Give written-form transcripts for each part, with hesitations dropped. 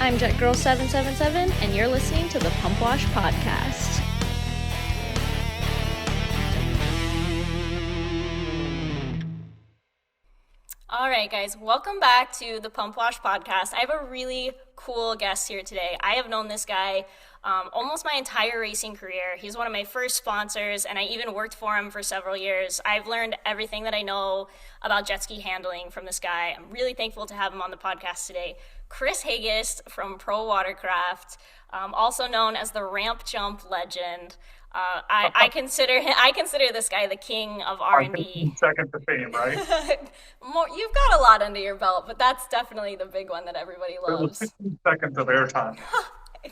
I'm JetGirl777, and you're listening to the Pump Wash Podcast. All right, guys, welcome back to the Pump Wash Podcast. I have a really cool guest here today. I have known this guy almost my entire racing career. He's one of my first sponsors, and I even worked for him for several years. I've learned everything that I know about jet ski handling from this guy. I'm really thankful to have him on the podcast today. Chris Hagest from ProWatercraft, also known as the ramp jump legend. I consider this guy the king of R&D. Second to fame, right? You've got a lot under your belt, but that's definitely the big one that everybody It was loves. 15 seconds of airtime.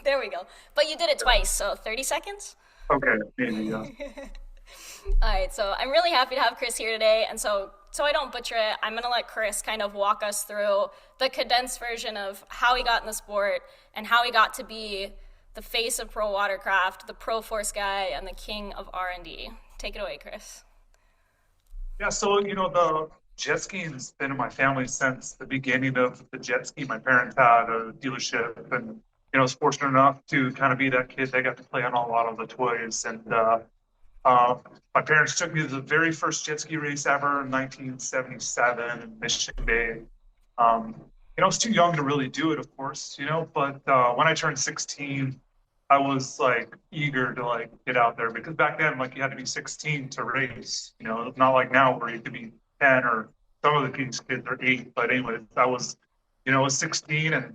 There we go. But you did it twice, so 30 seconds? Okay, maybe, yeah. All right, so I'm really happy to have Chris here today, and so I don't butcher it, I'm going to let Chris kind of walk us through the condensed version of how he got in the sport and how he got to be the face of ProWatercraft, the ProForce guy, and the king of R&D. Take it away, Chris. Yeah, so, the jet skiing has been in my family since the beginning of the jet ski. My parents had a dealership, and, I was fortunate enough to kind of be that kid that got to play on a lot of the toys. And my parents took me to the very first jet ski race ever in 1977 in Mission Bay. I was too young to really do it, of course, but when I turned 16, I was like eager to like get out there because back then, like you had to be 16 to race, not like now where you could be 10 or some of the kids are 8. But anyways, I was 16, and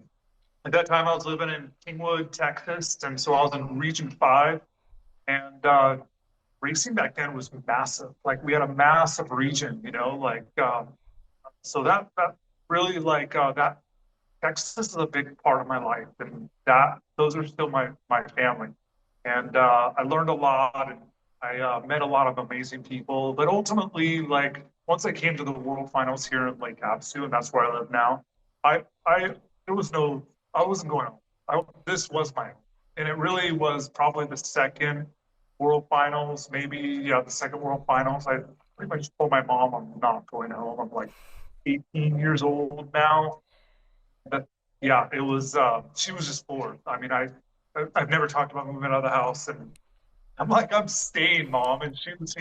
at that time I was living in Kingwood, Texas. And so I was in Region 5, and racing back then was massive. Like we had a massive region, so that really that Texas is a big part of my life, and that those are still my family. And I learned a lot, and I met a lot of amazing people. But ultimately, like once I came to the World Finals here in Lake Havasu, and that's where I live now, I there was no I wasn't going home. This was my home, and it really was probably the second World Finals, maybe yeah, the second World Finals. I pretty much told my mom I'm not going home. I'm like 18 years old now. But yeah, it was. She was just floored. I mean, I've never talked about moving out of the house, and I'm like, I'm staying, mom. And she was,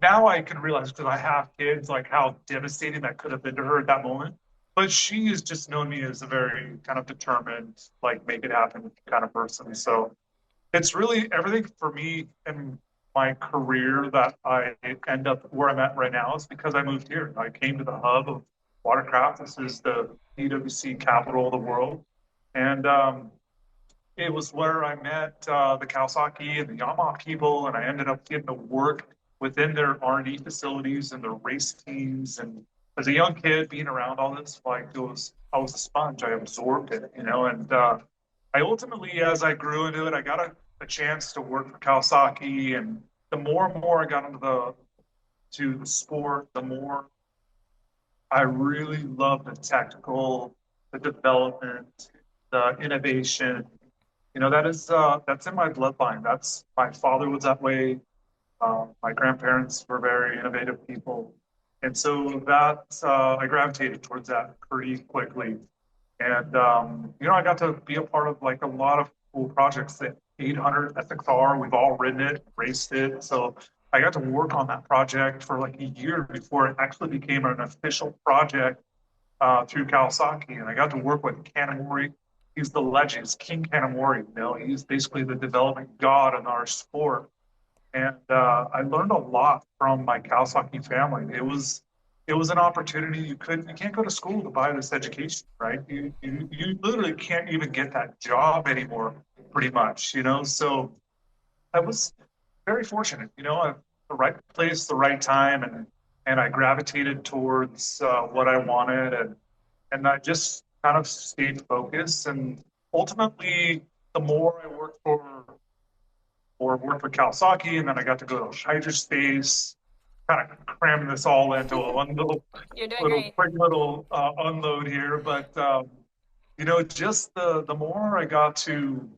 now I can realize because I have kids, like how devastating that could have been to her at that moment. But she has just known me as a very kind of determined, like make it happen kind of person. So it's really everything for me in my career that I end up where I'm at right now is because I moved here. I came to the hub of Watercraft. This is the PWC capital of the world. And it was where I met the Kawasaki and the Yamaha people, and I ended up getting to work within their R&D facilities and their race teams. And as a young kid, being around all this, I was a sponge. I absorbed it, and I ultimately, as I grew into it, I got a chance to work for Kawasaki, and the more and more I got into the sport, the more I really love the technical, the development, the innovation. That's in my bloodline. That's my father was that way. My grandparents were very innovative people, and so that I gravitated towards that pretty quickly. And I got to be a part of like a lot of cool projects. The 800 SXR, we've all ridden it, raced it. So I got to work on that project for like a year before it actually became an official project through Kawasaki. And I got to work with Kanamori. He's the legend, he's King Kanamori. He's basically the development god in our sport. And I learned a lot from my Kawasaki family. It was an opportunity you can't go to school to buy this education, right? You literally can't even get that job anymore, pretty much, So I was very fortunate, at the right place, the right time, and I gravitated towards what I wanted, and I just kind of stayed focused. And ultimately, the more I worked or worked with Kawasaki, and then I got to go to Hyperspace, kind of cramming this all into one You're doing great. quick little unload here. But just the more I got to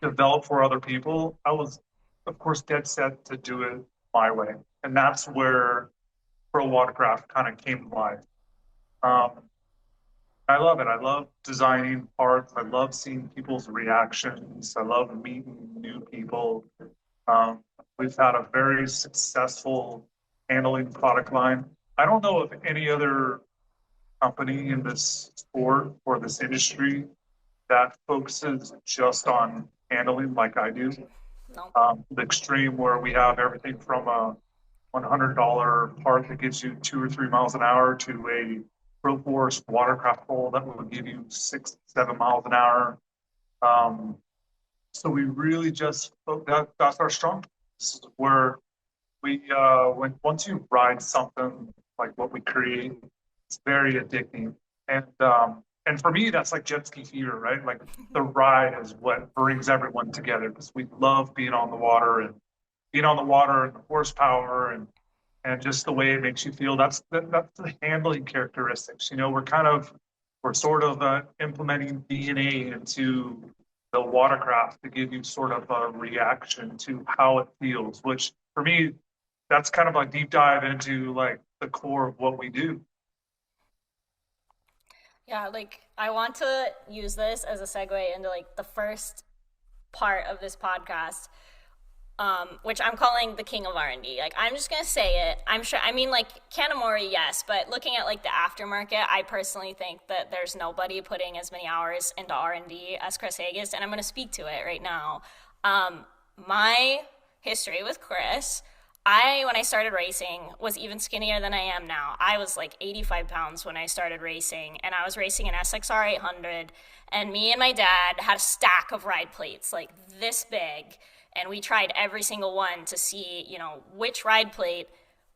develop for other people, I was, of course, dead set to do it my way, and that's where Pro Watercraft kind of came to life. Um, I love it. I love designing parts. I love seeing people's reactions. I love meeting new people. Um, we've had a very successful handling product line. I don't know of any other company in this sport or this industry that focuses just on handling like I do. No. The extreme where we have everything from a $100 part that gives you 2 or 3 miles an hour to a ProForce watercraft pole that will give you 6, 7 miles an hour. Um, so we really just that's our strong. This is where once you ride something like what we create, it's very addicting. And for me, that's like jet ski fever, right? Like the ride is what brings everyone together because we love being on the water and the horsepower and just the way it makes you feel. That's the handling characteristics. We're sort of implementing DNA into the watercraft to give you sort of a reaction to how it feels, which for me, that's kind of a deep dive into like the core of what we do. Yeah, like I want to use this as a segue into like the first part of this podcast, which I'm calling the king of R&D. Like I'm just gonna say it. I'm sure. I mean, like Kanamori, yes, but looking at like the aftermarket, I personally think that there's nobody putting as many hours into R&D as Chris Hagest, and I'm gonna speak to it right now. My history with Chris. When I started racing, was even skinnier than I am now. I was like 85 pounds when I started racing, and I was racing an SXR 800. And me and my dad had a stack of ride plates like this big, and we tried every single one to see, which ride plate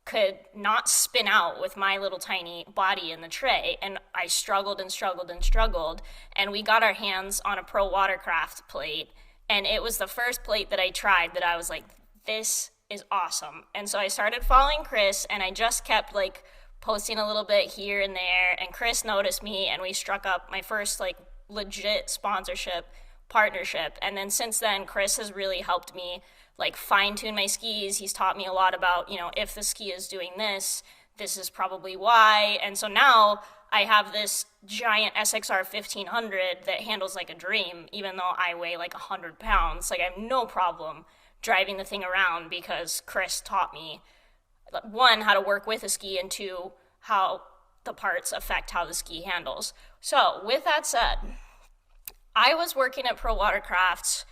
could not spin out with my little tiny body in the tray. And I struggled and struggled and struggled. And we got our hands on a ProWatercraft plate. And it was the first plate that I tried that I was like, this is awesome. And so I started following Chris, and I just kept like posting a little bit here and there. And Chris noticed me, and we struck up my first like legit sponsorship partnership. And then since then, Chris has really helped me like fine tune my skis. He's taught me a lot about, if the ski is doing this, this is probably why. And so now I have this giant SXR 1500 that handles like a dream, even though I weigh like 100 pounds. Like I have no problem driving the thing around because Chris taught me, one, how to work with a ski, and two, how the parts affect how the ski handles. So, with that said, I was working at ProWatercraft.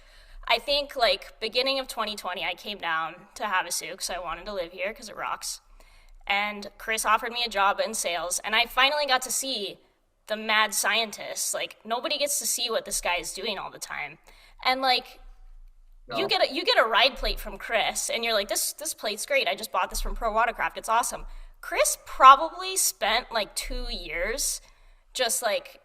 I think like beginning of 2020, I came down to Havasu because I wanted to live here because it rocks. And Chris offered me a job in sales, and I finally got to see the mad scientist. Like nobody gets to see what this guy is doing all the time. And like No. you get a ride plate from Chris, and you're like, this plate's great. I just bought this from ProWatercraft. It's awesome. Chris probably spent like 2 years just like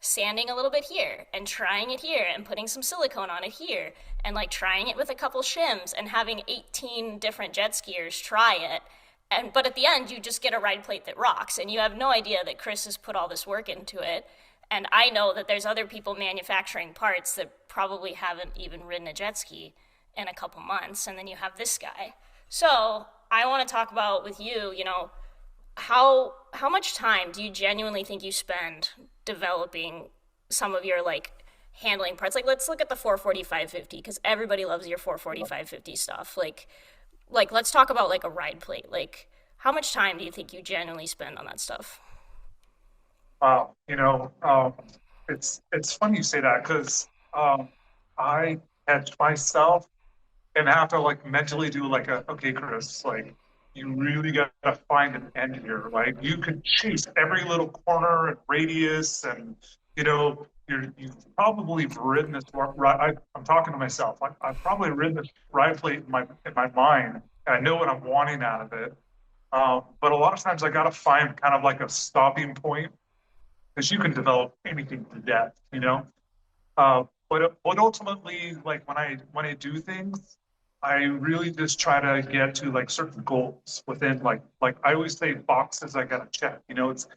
sanding a little bit here and trying it here and putting some silicone on it here and like trying it with a couple shims and having 18 different jet skiers try it. But at the end you just get a ride plate that rocks, and you have no idea that Chris has put all this work into it. And I know that there's other people manufacturing parts that probably haven't even ridden a jet ski in a couple months, and then you have this guy. So I want to talk about with you, how much time do you genuinely think you spend developing some of your like handling parts? Like let's look at the 445/50 because everybody loves your 445/50 stuff. Like let's talk about like a ride plate. Like how much time do you think you genuinely spend on that stuff? Wow, it's funny you say that because I catch myself and have to like mentally do like okay, Chris, like you really gotta find an end here. Like you could chase every little corner and radius, and you've probably ridden this. I'm talking to myself. I've probably ridden this ride plate in my mind, and I know what I'm wanting out of it. But a lot of times I gotta find kind of like a stopping point because you can develop anything to death. But ultimately, like when I do things, I really just try to get to like certain goals within like I always say boxes I gotta check. It's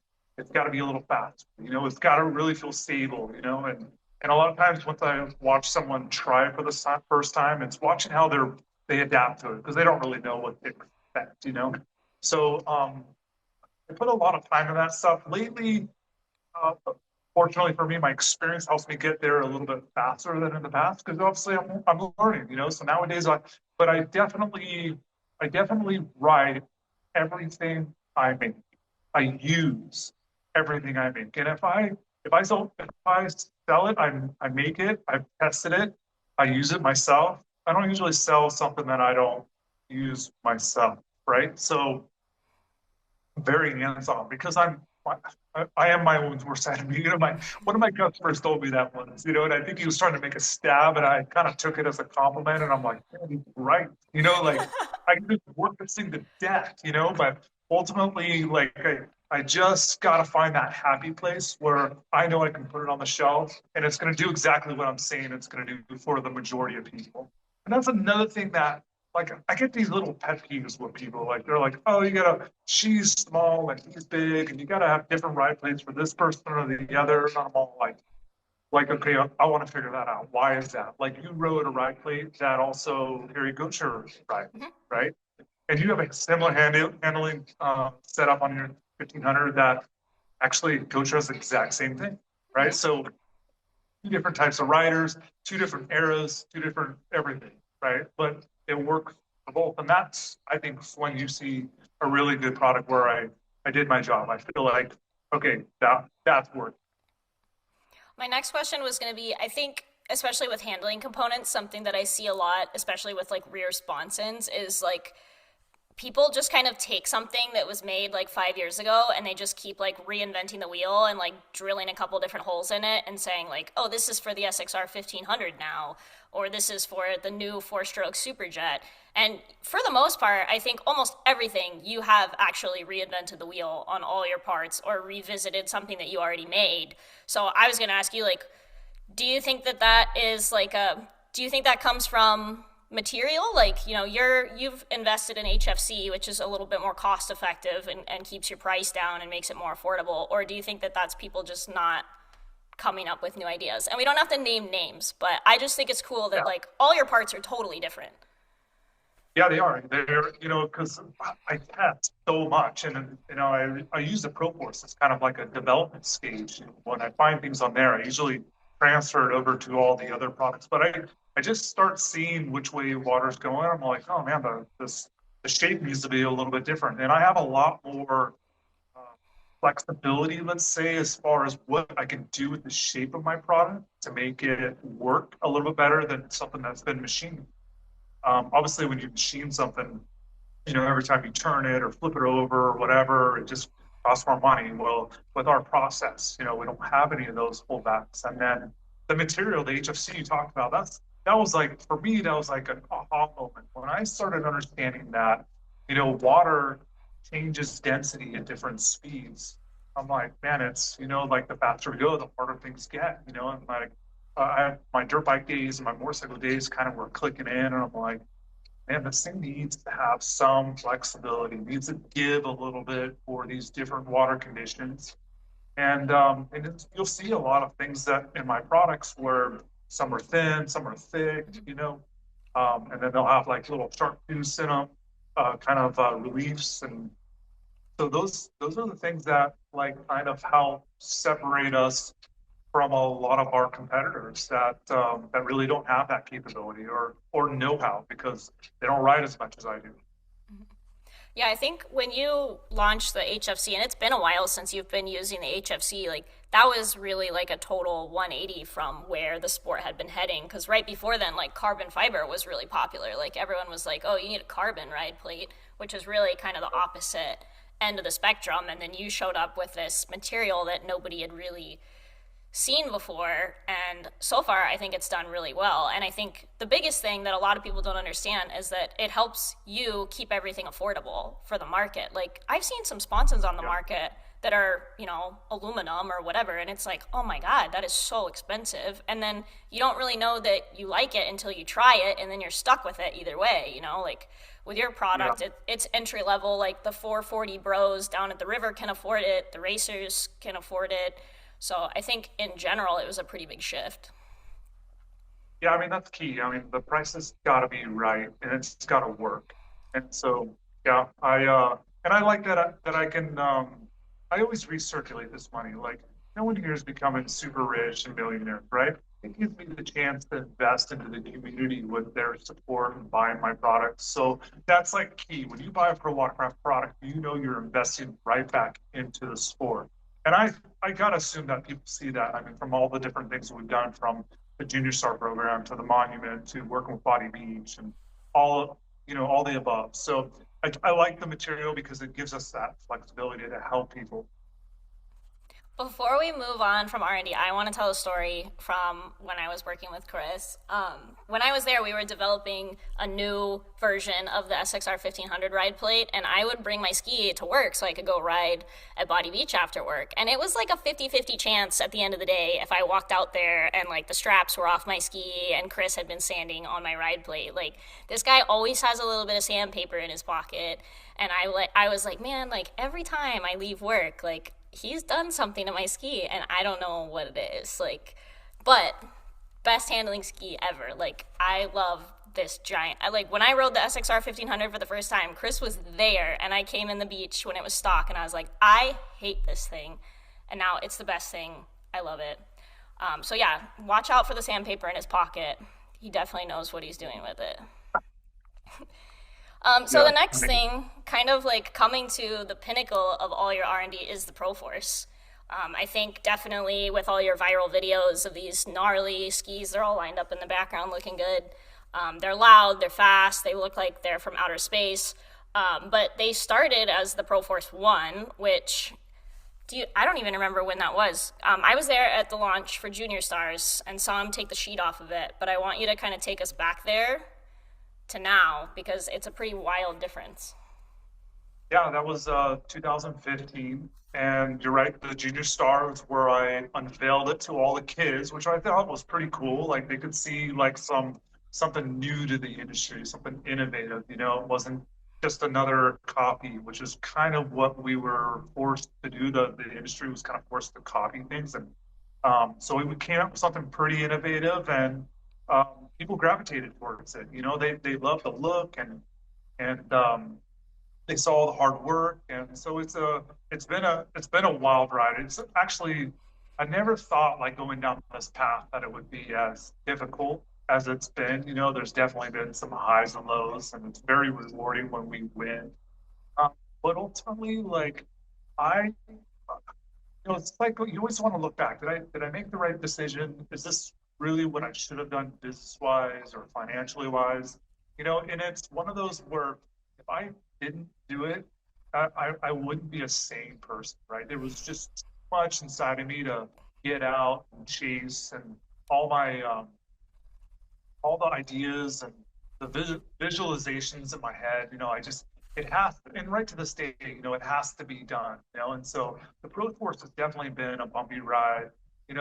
got to be a little fast. It's got to really feel stable. And a lot of times once I watch someone try for the first time, it's watching how they adapt to it because they don't really know what to expect. So I put a lot of time in that stuff lately. fortunately for me, my experience helps me get there a little bit faster than in the past because obviously I'm learning, So nowadays, but I definitely write everything I make. I use everything I make, and if I sell it, I make it, I've tested it, I use it myself. I don't usually sell something that I don't use myself, right? So very hands-on because I am my own worst enemy. One of my customers told me that once, and I think he was trying to make a stab, and I kind of took it as a compliment, and I'm like, man, he's right, like I can just work this thing to death, but ultimately, like I just got to find that happy place where I know I can put it on the shelf and it's going to do exactly what I'm saying it's going to do for the majority of people. And that's another thing that like I get these little pet peeves with people. Like they're like, oh, she's small and he's big, and you gotta have different ride plates for this person or the other. And I'm all like, okay, I want to figure that out. Why is that? Like you rode a ride plate that also Harry Gocher ride, Mhm. right? And you have a similar handling setup on your 1500 that actually Gocher has the exact same thing, right? Mhm. So two different types of riders, two different eras, two different everything, right? But it works for both. And that's, I think, when you see a really good product where I did my job. I feel like, okay, that's worth it. My next question was going to be, I think, especially with handling components, something that I see a lot, especially with like rear sponsons, is like people just kind of take something that was made like 5 years ago and they just keep like reinventing the wheel and like drilling a couple different holes in it and saying like, oh, this is for the SXR 1500 now, or this is for the new four-stroke Superjet. And for the most part, I think almost everything you have actually reinvented the wheel on all your parts or revisited something that you already made. So I was going to ask you, like, do you think that that is like a do you think that comes from material, like, you've invested in HFC, which is a little bit more cost effective and keeps your price down and makes it more affordable, or do you think that that's people just not coming up with new ideas? And we don't have to name names, but I just think it's cool that Yeah. like all your parts are totally different. Yeah, they are. They're, because I test so much, and I use the ProForce as kind of like a development stage. When I find things on there, I usually transfer it over to all the other products. But I just start seeing which way water's going. I'm like, oh man, the shape needs to be a little bit different, and I have a lot more uh, flexibility, let's say, as far as what I can do with the shape of my product to make it work a little bit better than something that's been machined. Obviously, when you machine something, every time you turn it or flip it over or whatever, it just costs more money. Well, with our process, we don't have any of those pullbacks. And then the material, the HFC you talked about, that was like for me, that was like an aha moment when I started understanding that, water changes density at different speeds. I'm like, man, it's like the faster we go, the harder things get. And like I have my dirt bike days and my motorcycle days kind of were clicking in, and I'm like, man, this thing needs to have some flexibility, needs to give a little bit for these different water conditions. And you'll see a lot of things that in my products where some are thin, some are thick, and then they'll have like little sharp tooths in them, kind of reliefs. And so those are the things that like kind of help separate us from a lot of our competitors that really don't have that capability or know-how because they don't ride as much as I do. Yeah, I think when you launched the HFC, and it's been a while since you've been using the HFC, like that was really like a total 180 from where the sport had been heading. Because right before then, like carbon fiber was really popular. Like everyone was like, oh, you need a carbon ride plate, which is really kind of the opposite end of the spectrum. And then you showed up with this material that nobody had really seen before, and so far I think it's done really well. And I think the biggest thing that a lot of people don't understand is that it helps you keep everything affordable for the market. Like I've seen some sponsons on the Yeah. market that are, aluminum or whatever, and it's like, oh my god, that is so expensive. And then you don't really know that you like it until you try it, and then you're stuck with it either way. Like with your Yeah. product, it's entry level. Like the 440 bros down at the river can afford it, the racers can afford it. So I think in general, it was a pretty big shift. Yeah, I mean that's key. I mean the price has got to be right and it's got to work. And so yeah, I like that I can I always recirculate this money. Like no one here is becoming super rich and millionaires, right? It gives me the chance to invest into the community with their support and buying my products. So that's like key. When you buy a ProWatercraft product, you know you're investing right back into the sport. And I gotta assume that people see that. I mean, from all the different things we've done, from the Junior Star program to the Monument to working with Body Beach and all all the above. So I like the material because it gives us that flexibility to help people. Before we move on from R&D, I want to tell a story from when I was working with Chris. When I was there, we were developing a new version of the SXR 1500 ride plate, and I would bring my ski to work so I could go ride at Body Beach after work. And it was like a 50-50 chance at the end of the day if I walked out there and like the straps were off my ski and Chris had been sanding on my ride plate. Like this guy always has a little bit of sandpaper in his pocket. And I was like, man, like every time I leave work, like he's done something to my ski and I don't know what it is. Like, but best handling ski ever. Like, I love this giant. I like when I rode the SXR 1500 for the first time, Chris was there and I came in the beach when it was stock and I was like, I hate this thing. And now it's the best thing. I love it. So yeah, watch out for the sandpaper in his pocket. He definitely knows what he's doing with it. So Yeah. the next thing, kind of like coming to the pinnacle of all your R&D, is the ProForce. I think definitely with all your viral videos of these gnarly skis, they're all lined up in the background looking good. They're loud, they're fast, they look like they're from outer space. But they started as the ProForce 1, which I don't even remember when that was. I was there at the launch for Junior Stars and saw him take the sheet off of it, but I want you to kind of take us back there to now because it's a pretty wild difference. Yeah, that was 2015. And you're right, the Junior Star was where I unveiled it to all the kids, which I thought was pretty cool. Like they could see like something new to the industry, something innovative. It wasn't just another copy, which is kind of what we were forced to do. The industry was kind of forced to copy things, and so we came up with something pretty innovative, and people gravitated towards it. They love the look and they saw all the hard work, and so it's been a wild ride. It's actually I never thought like going down this path that it would be as difficult as it's been. There's definitely been some highs and lows, and it's very rewarding when we win. But ultimately, like I, it's like you always want to look back. Did I make the right decision? Is this really what I should have done business wise or financially wise? And it's one of those where if I didn't do it, I wouldn't be a sane person, right? There was just too much inside of me to get out and chase, and all my all the ideas and the visualizations in my head. It has to, and right to this day, it has to be done. And so the ProForce has definitely been a bumpy ride.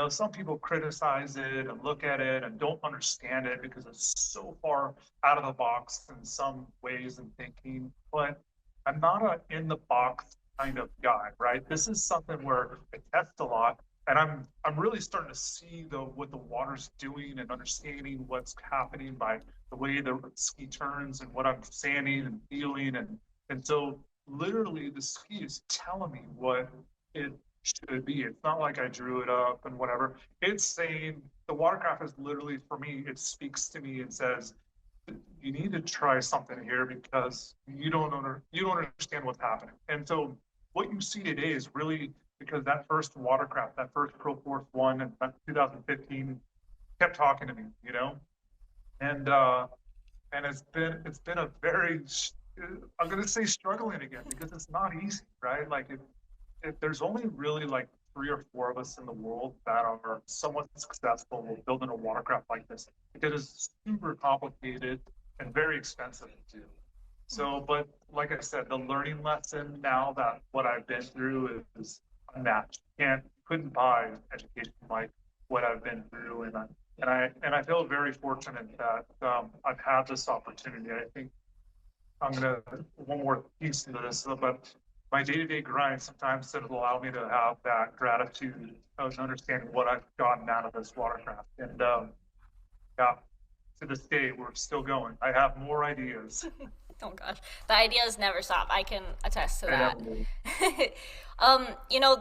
Some people criticize it and look at it and don't understand it because it's so far out of the box in some ways and thinking. But I'm not a in the box kind of guy, right? This is something where I test a lot, and I'm really starting to see what the water's doing and understanding what's happening by the way the ski turns and what I'm sanding and feeling, and so literally the ski is telling me what it should be. It's not like I drew it up and whatever. It's saying the watercraft is literally, for me, it speaks to me and says, you need to try something here because you don't understand what's happening. And so what you see today is really because that first watercraft, that first ProForce 1 in 2015 kept talking to me, and it's been a very, I'm going to say, struggling again because it's not easy, right? Like there's only really like 3 or 4 of us in the world that are somewhat successful with building a watercraft like this. It is super complicated and very expensive to do. So, but like I said, the learning lesson now that what I've been through is unmatched. Couldn't buy education like what I've been through, and I feel very fortunate that I've had this opportunity. I think I'm gonna one more piece to this, but my day-to-day grind sometimes doesn't allow me to have that gratitude of understanding what I've gotten out of this watercraft. And yeah, to this day, we're still going. I have more ideas. Oh gosh, the ideas never stop. I can attest to I that. never do.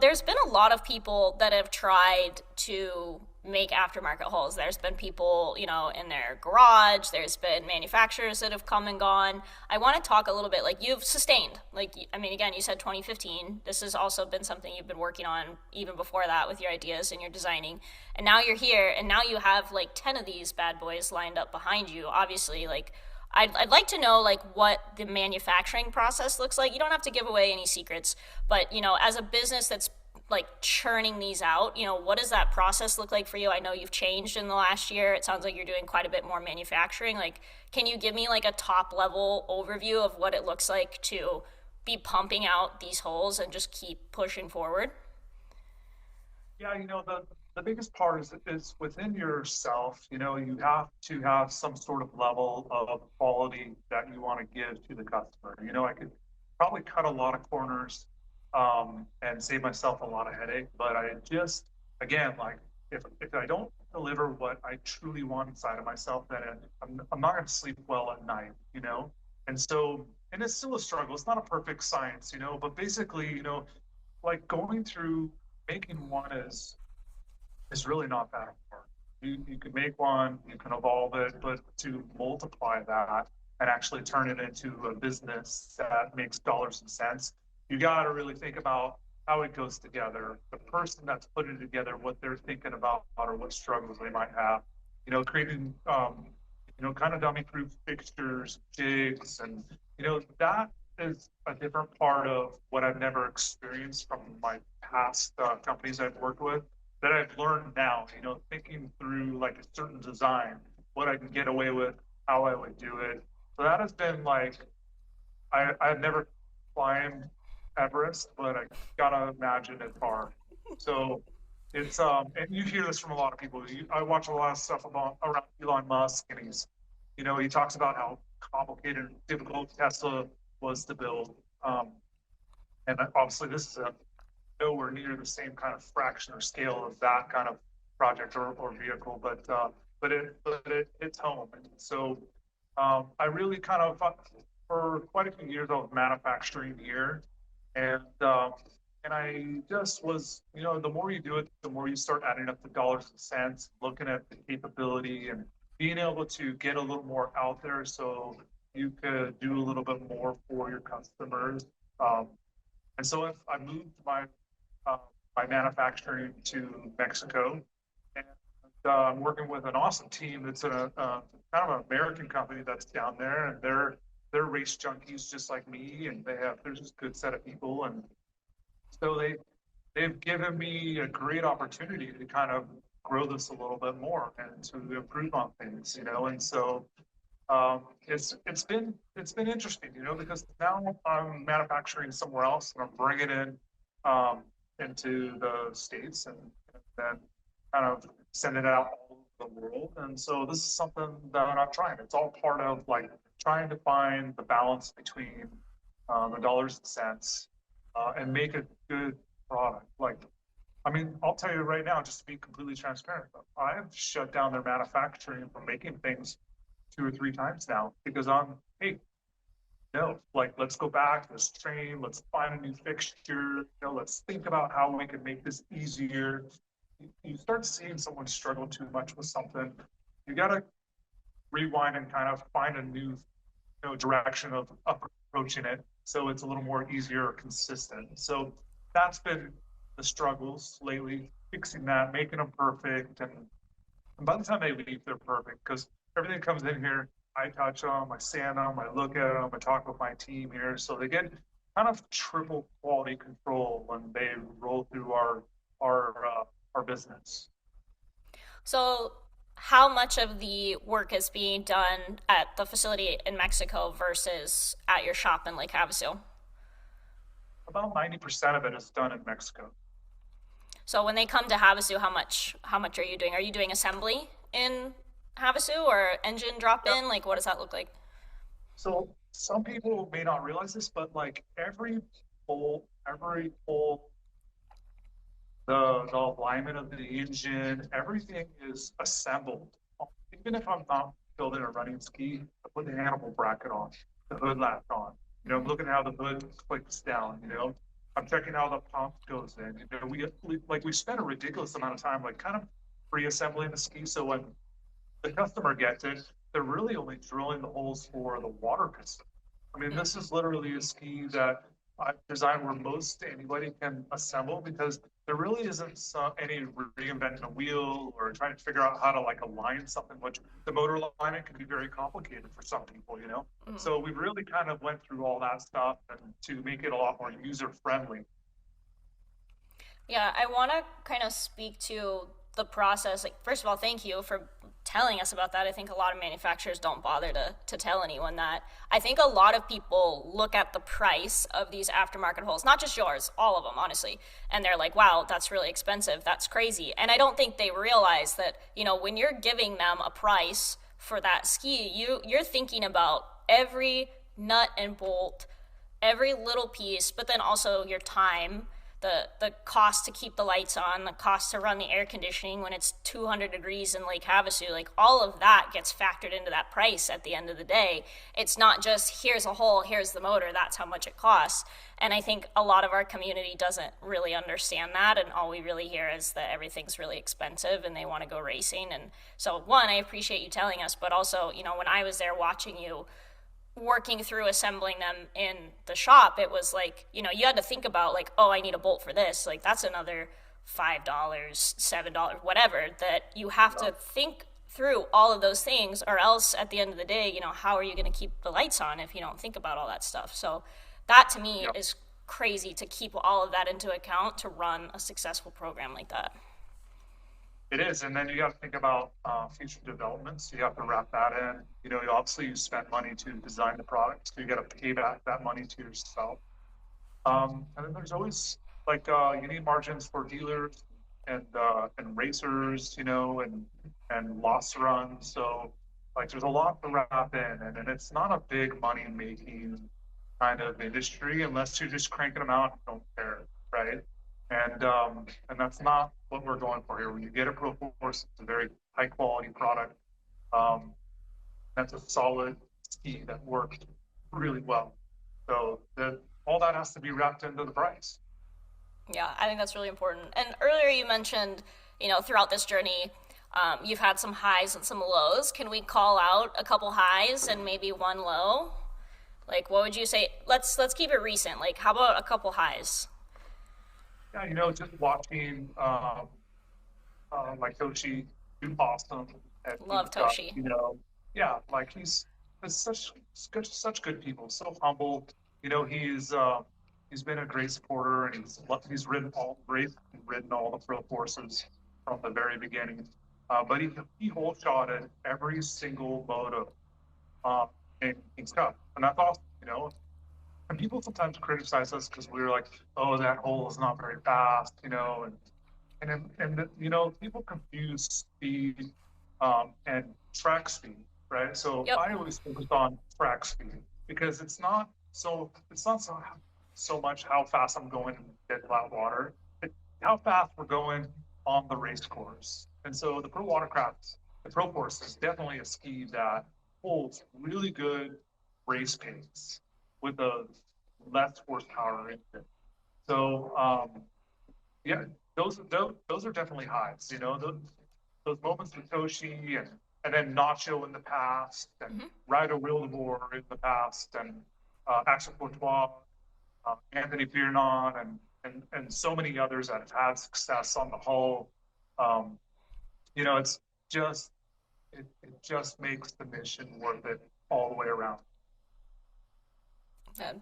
There's been a lot of people that have tried to make aftermarket hulls. There's been people, in their garage. There's been manufacturers that have come and gone. I want to talk a little bit, like you've sustained. Like, I mean, again, you said 2015. This has also been something you've been working on even before that with your ideas and your designing. And now you're here, and now you have like 10 of these bad boys lined up behind you. Obviously, like I'd like to know like what the manufacturing process looks like. You don't have to give away any secrets, but as a business that's like churning these out, what does that process look like for you? I know you've changed in the last year. It sounds like you're doing quite a bit more manufacturing. Like, can you give me like a top level overview of what it looks like to be pumping out these holes and just keep pushing forward? Yeah, the biggest part is within yourself. You have to have some sort of level of quality that you want to give to the customer. I could probably cut a lot of corners and save myself a lot of headache, but I just, again, like if I don't deliver what I truly want inside of myself, then I'm not going to sleep well at night. And so, and it's still a struggle. It's not a perfect science, but basically, like going through making one is really not that hard. You can make one, you can evolve it, but to multiply that and actually turn it into a business that makes dollars and cents, you got to really think about how it goes together. The person that's putting it together, what they're thinking about, or what struggles they might have. Creating kind of dummy-proof fixtures, jigs, and that is a different part of what I've never experienced from my past companies I've worked with that I've learned now, thinking through like a certain design, what I can get away with, how I would do it. So that has been like, I've never climbed Everest, but I gotta imagine it's hard. So and you hear this from a lot of people. I watch a lot of stuff around Elon Musk, and he talks about how complicated and difficult Tesla was to build. And obviously, this is nowhere near the same kind of fraction or scale of that kind of project or vehicle, but it hits home. And so I really kind of for quite a few years I was manufacturing here, and and I just was the more you do it, the more you start adding up the dollars and cents, looking at the capability and being able to get a little more out there so you could do a little bit more for your customers. Um, and so I moved uh, my manufacturing to Mexico, and I'm working with an awesome team that's kind of an American company that's down there, and they're race junkies just like me, and they're just a good set of people, and so they've given me a great opportunity to kind of grow this a little bit more and to improve on things. And so it's been interesting, because now I'm manufacturing somewhere else and I'm bringing in um, into the states and then kind of send it out all over the world. And so this is something that I'm trying. It's all part of like trying to find the balance between the dollars and cents and make a good product. Like, I mean, I'll tell you right now, just to be completely transparent, I've shut down their manufacturing from making things 2 or 3 times now because hey, no, like let's go back, let's train, let's find a new fixture, let's think about how we can make this easier. You start seeing someone struggle too much with something, you got to rewind and kind of find a new direction of approaching it so it's a little more easier or consistent. So that's been the struggles lately, fixing that, making them perfect, and by the time they leave, they're perfect because everything comes in here. I touch them, I sand them, I look at them, I talk with my team here, so they get kind of triple quality control when they roll through our business. So, how much of the work is being done at the facility in Mexico versus at your shop in Lake Havasu? About 90% of it is done in Mexico. So when they come to Havasu, how much are you doing? Are you doing assembly in Havasu or engine drop Yep. in? Like, what does that look like? So some people may not realize this, but like every pole, the alignment of the engine, everything is assembled. Even if I'm not building a running ski, I put the animal bracket on, the hood latch on. I'm looking at how the hood clicks down. I'm checking how the pump goes in. We spend a ridiculous amount of time like kind of pre-assembling the ski. So when the customer gets it, they're really only drilling the holes for the water piston. I mean, this is literally a ski that I've designed where most anybody can assemble because there really isn't any reinventing a wheel or trying to figure out how to like align something, which the motor alignment can be very complicated for some people. So we really kind of went through all that stuff and to make it a lot more user friendly. Yeah, I want to kind of speak to the process. Like, first of all, thank you for telling us about that. I think a lot of manufacturers don't bother to tell anyone that. I think a lot of people look at the price of these aftermarket holes, not just yours, all of them, honestly, and they're like, wow, that's really expensive. That's crazy. And I don't think they realize that, when you're giving them a price for that ski, you're thinking about every nut and bolt, every little piece, but then also your time, the cost to keep the lights on, the cost to run the air conditioning when it's 200 degrees in Lake Havasu, like all of that gets factored into that price at the end of the day. It's not just here's a hole, here's the motor, that's how much it costs. And I think a lot of our community doesn't really understand that, and all we really hear is that everything's really expensive and they want to go racing. And so one, I appreciate you telling us, but also, when I was there watching you working through assembling them in the shop, it was like, you had to think about like, oh, I need a bolt for this. Like that's another $5, $7, whatever, that you have to think through all of those things, or else at the end of the day, how are you going to keep the lights on if you don't think about all that stuff? So that to me is crazy to keep all of that into account to run a successful program like that. It is, and then you got to think about future developments. You have to wrap that in. Obviously you spend money to design the product, so you got to pay back that money to yourself. And then there's always like you need margins for dealers and racers, and loss runs. So like there's a lot to wrap in, and it's not a big money making kind of industry unless you're just cranking them out and don't care, right? And that's not what we're going for here. When you get a ProForce, it's a very high quality product. Um, that's a solid ski that works really well. So all that has to be wrapped into the price. Yeah, I think that's really important. And earlier you mentioned, throughout this journey, you've had some highs and some lows. Can we call out a couple highs and maybe one low? Like, what would you say? Let's keep it recent. Like, how about a couple highs? Yeah, just watching like Toshi do awesome. Love Toshi. Yeah, like he's such good people, so humble. He's been a great supporter, and he's ridden all the pro forces from the very beginning. But he whole shotted every single moto in King's Cup, and that's awesome. And people sometimes criticize us because we're like, oh, that hole is not very fast, and people confuse speed and track speed, right? So Yep. I always focus on track speed because it's not so much how fast I'm going in dead flat water, it's how fast we're going on the race course. And so the ProForce is definitely a ski that holds really good race pace with a less horsepower in it. So yeah, those are definitely highs. Those moments with Toshi and then Nacho in the past and Ryder Wildeboer in the past and Axel Courtois, Anthony Piernon and so many others that have had success on the hull. It's just it just makes the mission worth it all the way around.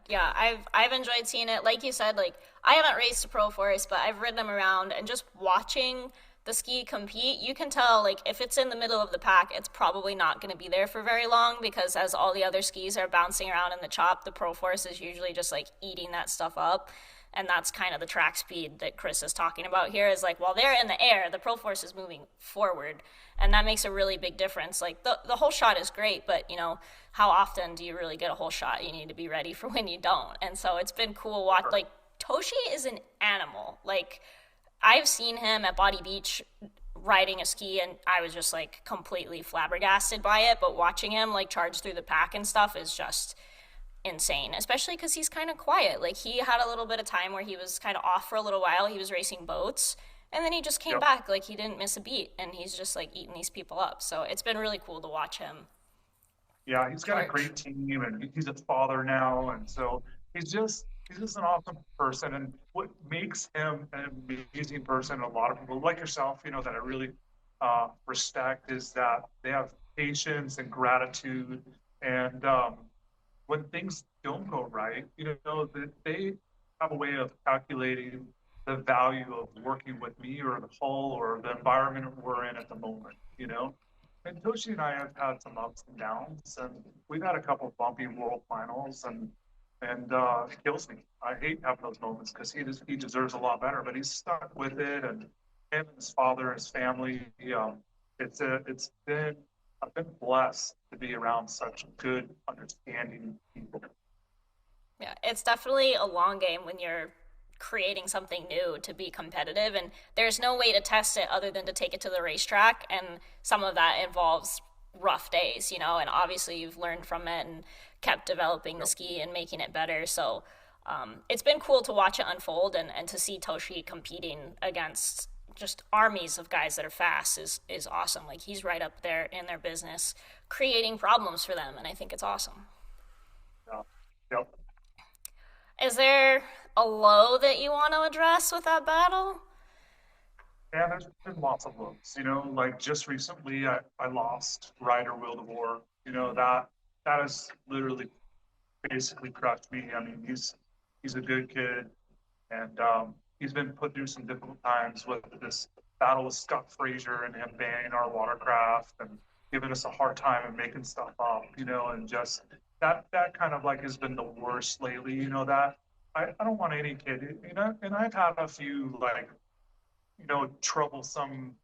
Yeah, I've enjoyed seeing it. Like you said, like I haven't raced a ProForce, but I've ridden them around, and just watching the ski compete, you can tell like if it's in the middle of the pack, it's probably not going to be there for very long, because as all the other skis are bouncing around in the chop, the ProForce is usually just like eating that stuff up. And that's kind of the track speed that Chris is talking about here, is like while they're in the air, the ProForce is moving forward, and that makes a really big difference. Like the whole shot is great, but how often do you really get a whole shot? You need to be ready for when you don't. And so it's been cool watch. Like Toshi is an animal. Like I've seen him at Body Beach riding a ski, and I was just like completely flabbergasted by it. But watching him like charge through the pack and stuff is just insane, especially because he's kind of quiet. Like he had a little bit of time where he was kind of off for a little while. He was racing boats, and then he just came Yep. back like he didn't miss a beat, and he's just like eating these people up. So it's been really cool to watch him Yeah, he's got a charge. great team, and he's a father now, and so he's just an awesome person. And what makes him an amazing person, a lot of people like yourself, that I really respect, is that they have patience and gratitude, and when things don't go right, that they have a way of calculating the value of working with me or the hull or the environment we're in at the moment, And Toshi and I have had some ups and downs, and we've had a couple of bumpy world finals, and it kills me. I hate having those moments because he deserves a lot better, but he's stuck with it, and him and his father, his family. It's been I've been blessed to be around such good, understanding people. Yeah, it's definitely a long game when you're creating something new to be competitive, and there's no way to test it other than to take it to the racetrack, and some of that involves rough days, and obviously you've learned from it and kept developing the Yep. ski and making it better. So it's been cool to watch it unfold, and to see Toshi competing against just armies of guys that are fast is awesome. Like he's right up there in their business creating problems for them, and I think it's awesome. Yeah. Yep. Is there a low that you want to address with that battle? And there's been lots of lows, like just recently I lost Ryder Will DeVore. That has literally basically crushed me. I mean, he's a good kid, and he's been put through some difficult times with this battle with Scott Frazier and him banning our watercraft and giving us a hard time and making stuff up, and just that kind of like has been the worst lately, that I don't want any kid, and I've had a few like, troublesome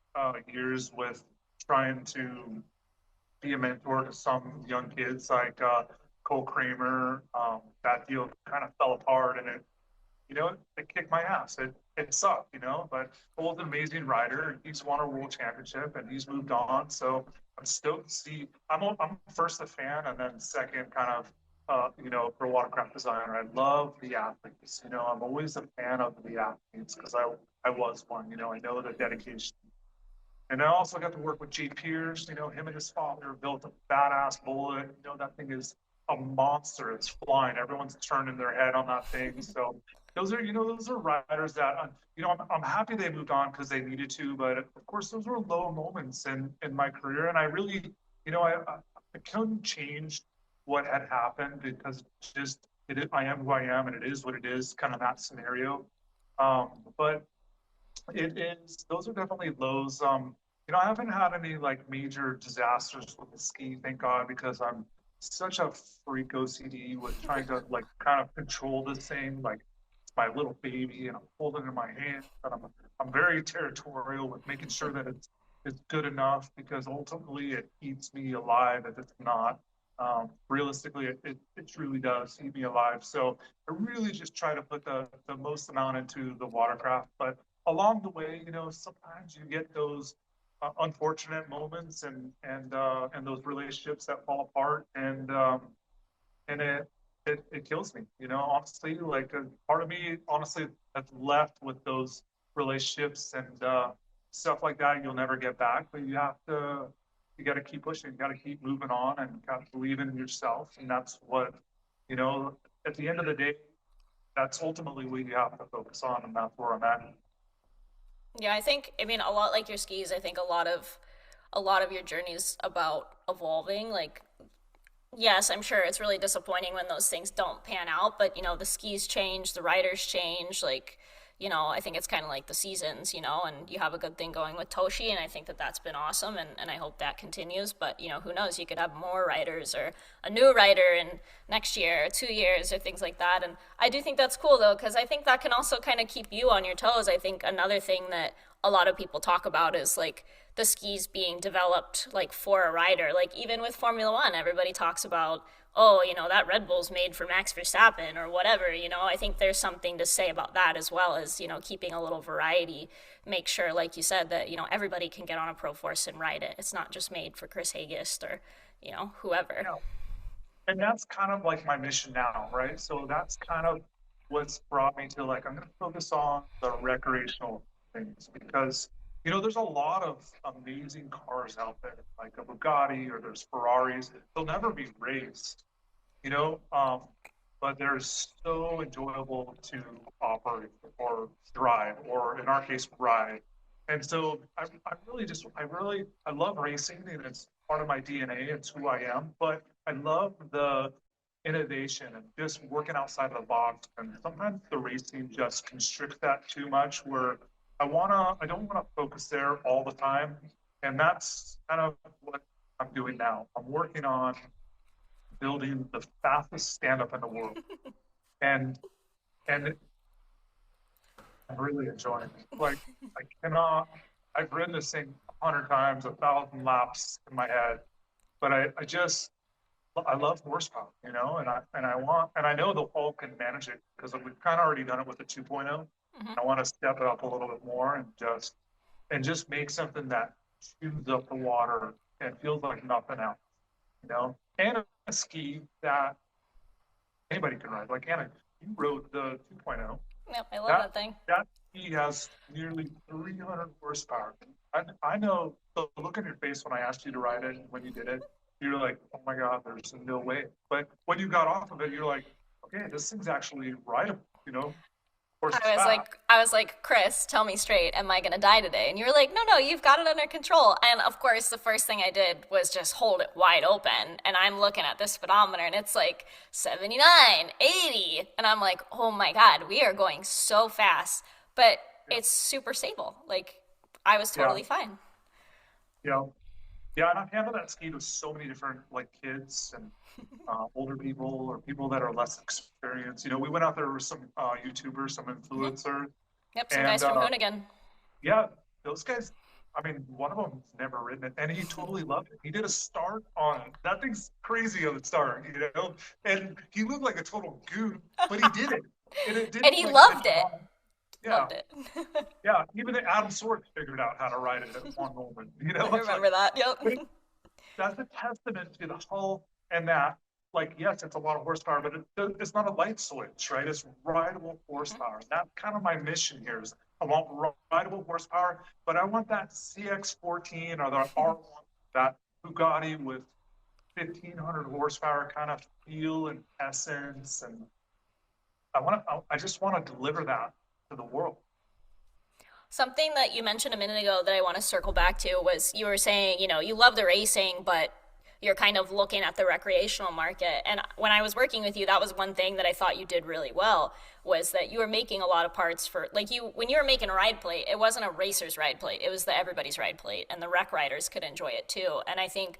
years with trying to be a mentor to some young kids like Cole Kramer. That deal kind of fell apart, and it kicked my ass. It sucked, but Cole's an amazing rider. He's won a world championship and he's moved on. So I'm stoked to see. I'm first a fan, and then second kind of for watercraft designer. I love the athletes. I'm always a fan of the athletes because I was one. I know the dedication. And I also got to work with Jay Pierce. Him and his father built a badass bullet. That thing is a monster. It's flying. Everyone's turning their head on that thing. So those are riders that, I'm happy they moved on because they needed to. But of course, those were low moments in my career. And I really, I couldn't change what had happened because just I am who I am, and it is what it is, kind of that scenario. But it is, those are definitely lows. I haven't had any like major disasters with the ski, thank God, because I'm such a freak OCD with trying to like kind of control this thing. Like it's my little baby and I'm holding it in my hand, and I'm very territorial with making sure that it's good enough because ultimately it eats me alive if it's not. Realistically, it truly does eat me alive. So I really just try to put the most amount into the watercraft. But along the way, sometimes you get those unfortunate moments and those relationships that fall apart, and it kills me. Honestly, like a part of me, honestly, that's left with those relationships and stuff like that. You'll never get back, but you got to keep pushing. You got to keep moving on and got to believe in yourself. And that's what, you know, at the end of the day, that's ultimately what you have to focus on. And that's where I'm at. Yeah, I mean, a lot like your skis, I think a lot of your journey is about evolving. Like, yes, I'm sure it's really disappointing when those things don't pan out, but the skis change, the riders change, like, I think it's kind of like the seasons, and you have a good thing going with Toshi, and I think that that's been awesome, and I hope that continues. But, who knows? You could have more riders or a new rider in next year or 2 years or things like that. And I do think that's cool, though, because I think that can also kind of keep you on your toes. I think another thing that a lot of people talk about is like the skis being developed like for a rider. Like even with Formula One, everybody talks about oh, that Red Bull's made for Max Verstappen or whatever. I think there's something to say about that as well as, keeping a little variety. Make sure, like you said, that, everybody can get on a ProForce and ride it. It's not just made for Chris Hagest or, whoever. Yeah. And that's kind of like my mission now, right? So that's kind of what's brought me to like, I'm going to focus on the recreational things because, there's a lot of amazing cars out there, like a Bugatti or there's Ferraris. They'll never be raced, you know, um, but they're so enjoyable to operate or drive, or in our case, ride. And so I really just, I love racing and it's part of my DNA. It's who I am, but I love the innovation and just working outside of the box. And sometimes the racing just constricts that too much where I don't wanna focus there all the time. And that's kind of what I'm doing now. I'm working on building the fastest stand-up in the world. And and I'm really enjoying it. Like I cannot I've ridden this thing 100 times, 1,000 laps in my head, but I love horsepower, and I know the Hulk can manage it because we've kind of already done it with the 2.0. Mm-hmm. I want to step it up a little bit more and just make something that chews up the water and feels like nothing else, and a ski that anybody can ride. Like Anna, you rode the 2.0. Yep, I love That that thing. that ski has nearly 300 horsepower. I know the look on your face when I asked you to ride it when you did it. You're like, oh my God, there's no way. But when you got off of it, you're like, okay, this thing's actually rideable. Of course, it's fast. I was like, Chris, tell me straight, am I gonna die today? And you're like, no, no, you've got it under control. And of course, the first thing I did was just hold it wide open. And I'm looking at this speedometer and it's like 79, 80. And I'm like, oh my God, we are going so fast. But Yeah, it's super stable. Like, I was yeah, totally fine. yeah. Yeah, and I've handled that ski with so many different like kids and older people or people that are less experienced. We went out there with some YouTubers, some Hmm. influencers, Yep, some and guys from Hoonigan. yeah, those guys. I mean, one of them's never ridden it, and he totally loved it. He did a start on it. That thing's crazy on the start, and he looked like a total goof, but he did it, and it And didn't he like pitch loved it. on. Yeah, Loved it. yeah. Even Adam Sork figured out how to ride it at one moment. I It's like, remember that. but Yep. that's a testament to the hull and that, like, yes, it's a lot of horsepower, but it's not a light switch, right? It's rideable horsepower. That's kind of my mission here is I want rideable horsepower, but I want that CX-14 or the R1, that Bugatti with 1,500 horsepower kind of feel and essence. And I just want to deliver that to the world. Something that you mentioned a minute ago that I want to circle back to was you were saying, you love the racing, but you're kind of looking at the recreational market. And when I was working with you, that was one thing that I thought you did really well was that you were making a lot of parts for like when you were making a ride plate, it wasn't a racer's ride plate. It was the everybody's ride plate and the rec riders could enjoy it too. And I think,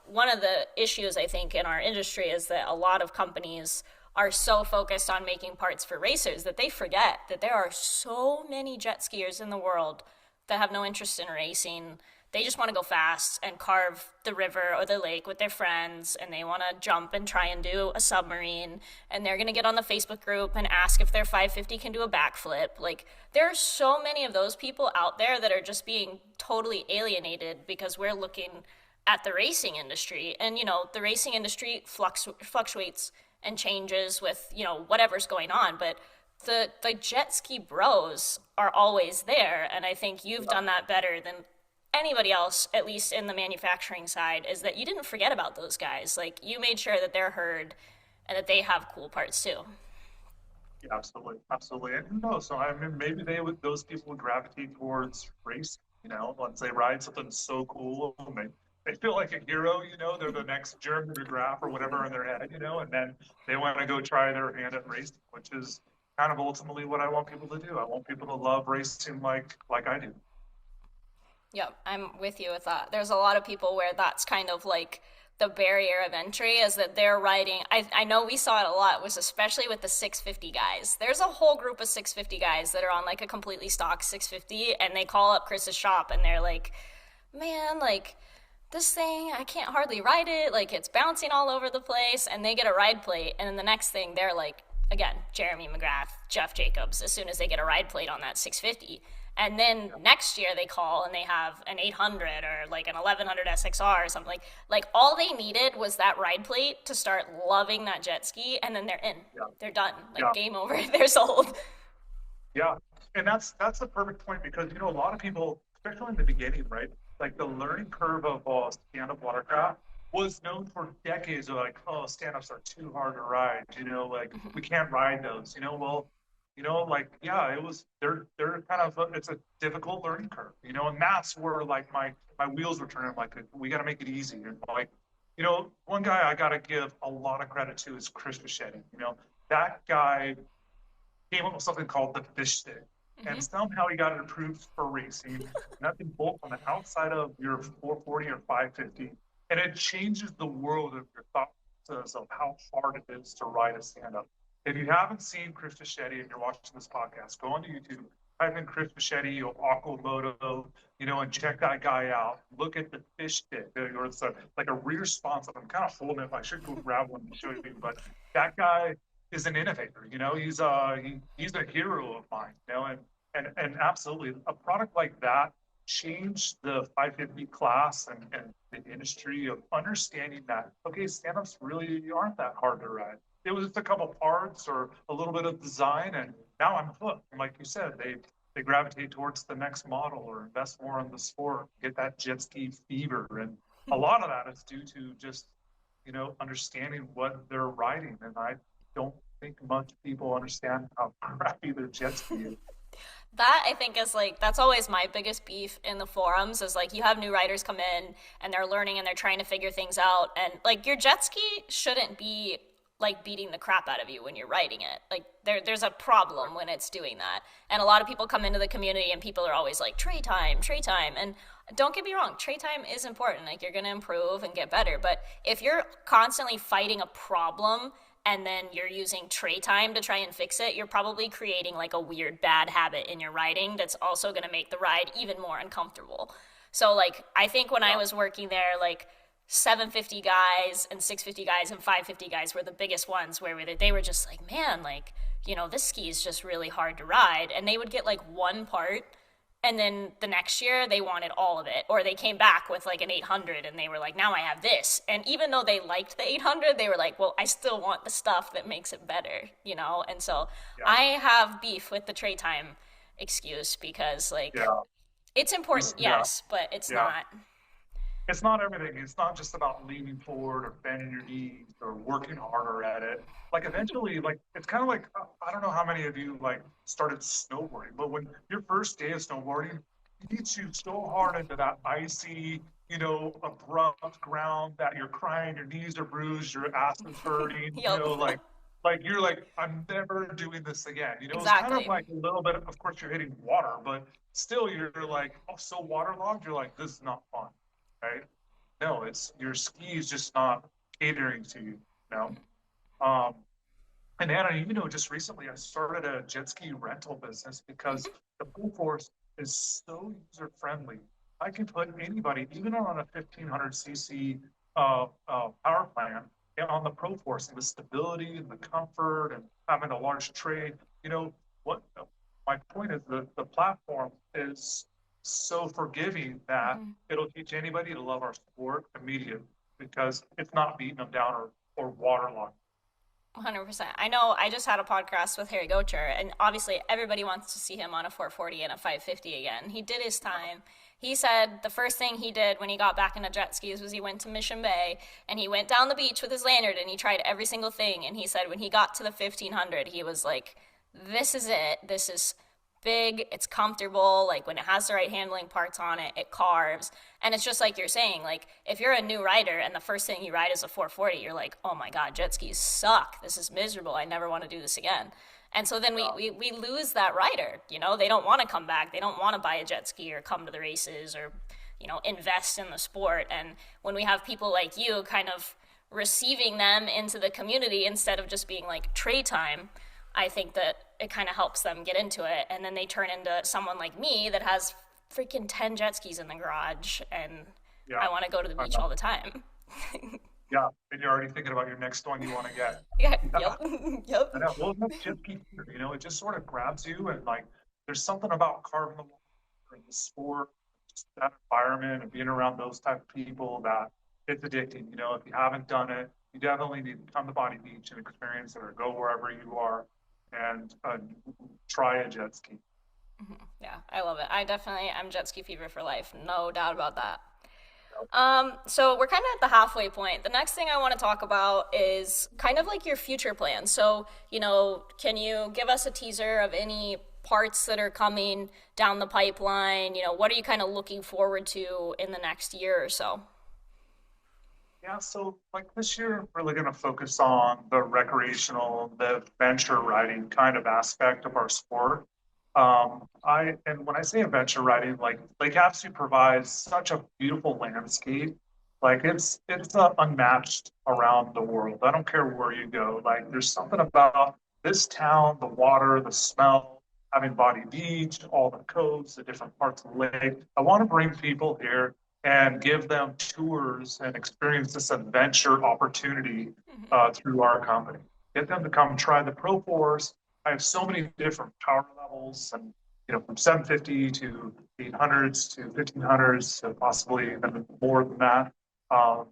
one of the issues I think in our industry is that a lot of companies are so focused on making parts for racers that they forget that there are so many jet skiers in the world that have no interest in racing. They just want to go fast and carve the river or the lake with their friends, and they want to jump and try and do a submarine, and they're going to get on the Facebook group and ask if their 550 can do a backflip. Like, there are so many of those people out there that are just being totally alienated because we're looking at the racing industry. And, the racing industry fluctuates and changes with whatever's going on, but the jet ski bros are always there, and I think you've done that better than anybody else, at least in the manufacturing side, is that you didn't forget about those guys. Like, you made sure that they're heard and that they have cool parts too. Yeah, absolutely, absolutely. And who knows? So I mean, maybe those people would gravitate towards racing. Once they ride something so cool, and they feel like a hero. They're the next Jeremy McGrath or whatever in their head. And then they want to go try their hand at racing, which is kind of ultimately what I want people to do. I want people to love racing like I do. Yep, I'm with you with that. There's a lot of people where that's kind of like the barrier of entry is that they're riding. I know we saw it a lot, was especially with the 650 guys. There's a whole group of 650 guys that are on like a completely stock 650 and they call up Chris's shop and they're like, man, like, this thing, I can't hardly ride it. Like, it's bouncing all over the place. And they get a ride plate. And then the next thing, they're like, again, Jeremy McGrath, Jeff Jacobs, as soon as they get a ride plate on that 650. And then next year they call and they have an 800 or like an 1100 SXR or something like all they needed was that ride plate to start loving that jet ski, and then they're in. Yeah. They're done. Like Yeah. game over. They're sold. Yeah, and that's a perfect point because a lot of people, especially in the beginning, right? Like the learning curve of stand-up watercraft was known for decades of like, oh, stand-ups are too hard to ride. Like we can't ride those. Well, like yeah, it was they're kind of it's a difficult learning curve. And that's where like my wheels were turning. Like we got to make it easy. And like, one guy I got to give a lot of credit to is Chris Hagest. That guy came up with something called the fish stick. Mm-hmm. And somehow he got it approved for racing. Nothing bolt on the outside of your 440 or 550. And it changes the world of your thought process of how hard it is to ride a stand up. If you haven't seen Chris Fischetti and you're watching this podcast, go onto YouTube, type in Chris Fischetti or Aquamoto, and check that guy out. Look at the fish stick. Or it's like a rear sponsor. I'm kind of holding it. I should go grab one and show you. But that guy is an innovator. He's he's a hero of mine. And absolutely a product like that changed the 550 class and the industry of understanding that okay, stand-ups really aren't that hard to ride. It was just a couple parts or a little bit of design, and now I'm hooked. And like you said, they gravitate towards the next model or invest more in the sport, get that jet ski fever, and a lot of that is due to just understanding what they're riding. And I don't think much people understand how crappy their jet ski is. That I think is like that's always my biggest beef in the forums is like you have new riders come in and they're learning and they're trying to figure things out, and like your jet ski shouldn't be like beating the crap out of you when you're riding it. Like there's a problem when it's doing that. And a lot of people come into the community and people are always like tray time, tray time. And don't get me wrong, tray time is important. Like you're going to improve and get better, but if you're constantly fighting a problem and then you're using tray time to try and fix it, you're probably creating like a weird bad habit in your riding that's also going to make the ride even more uncomfortable. So like I think when I was working there, like 750 guys and 650 guys and 550 guys were the biggest ones where they were just like, man, like, this ski is just really hard to ride. And they would get like one part and then the next year they wanted all of it. Or they came back with like an 800 and they were like, now I have this. And even though they liked the 800, they were like, well, I still want the stuff that makes it better, And so Yeah. I have beef with the tray time excuse because like Yeah. it's important, Yeah. yes, but it's Yeah. not. It's not everything. It's not just about leaning forward or bending your knees or working harder at it. Like eventually, like it's kind of like I don't know how many of you like started snowboarding, but when your first day of snowboarding beats you so hard into that icy, abrupt ground that you're crying, your knees are bruised, your ass is hurting, Yep. like you're like, I'm never doing this again. It's kind of Exactly. like a little bit, of course, you're hitting water, but still you're like, oh, so waterlogged, you're like, this is not fun, right? No, it's your ski is just not catering to you, you know? Um, and Anna, just recently I started a jet ski rental business because the ProForce is so user friendly. I can put anybody, even on a 1500 cc power plant, on the ProForce, and the stability and the comfort and having a large tray. What my point is, the platform is so forgiving that Mhm. it'll teach anybody to love our sport immediately because it's not beating them down or waterlogged. 100%. I know I just had a podcast with Harry Gocher, and obviously everybody wants to see him on a 440 and a 550 again. He did his time. He said the first thing he did when he got back into jet skis was he went to Mission Bay and he went down the beach with his lanyard and he tried every single thing. And he said when he got to the 1500, he was like, this is it. This is big, it's comfortable, like when it has the right handling parts on it, it carves. And it's just like you're saying, like if you're a new rider and the first thing you ride is a 440, you're like, oh my God, jet skis suck. This is miserable. I never want to do this again. And so then we lose that rider. They don't want to come back. They don't want to buy a jet ski or come to the races or, invest in the sport. And when we have people like you kind of receiving them into the community instead of just being like trade time, I think that it kind of helps them get into it. And then they turn into someone like me that has freaking 10 jet skis in the garage. And Yeah. I want to go to the I beach know. all the time. Yeah. And you're already thinking about your next one you want to get. Yeah, Yeah. yep, yep. I know. Well, that's just keep here, it just sort of grabs you and like there's something about carving the water and the sport, just that environment and being around those type of people that it's addicting. If you haven't done it, you definitely need to come to Body Beach and experience it or go wherever you are and try a jet ski. Yeah, I love it. I'm jet ski fever for life. No doubt about that. So we're kind of at the halfway point. The next thing I want to talk about is kind of like your future plans. So, can you give us a teaser of any parts that are coming down the pipeline? What are you kind of looking forward to in the next year or so? Yeah, so like this year, I'm really going to focus on the recreational, the adventure riding kind of aspect of our sport. And when I say adventure riding, like Lake Havasu provides such a beautiful landscape. Like it's unmatched around the world. I don't care where you go. Like there's something about this town, the water, the smell, having Body Beach, all the coves, the different parts of the lake. I want to bring people here and give them tours and experience this adventure opportunity through our company. Get them to come try the ProForce. I have so many different power levels, and from 750 to 800s to 1500s to possibly even more than that.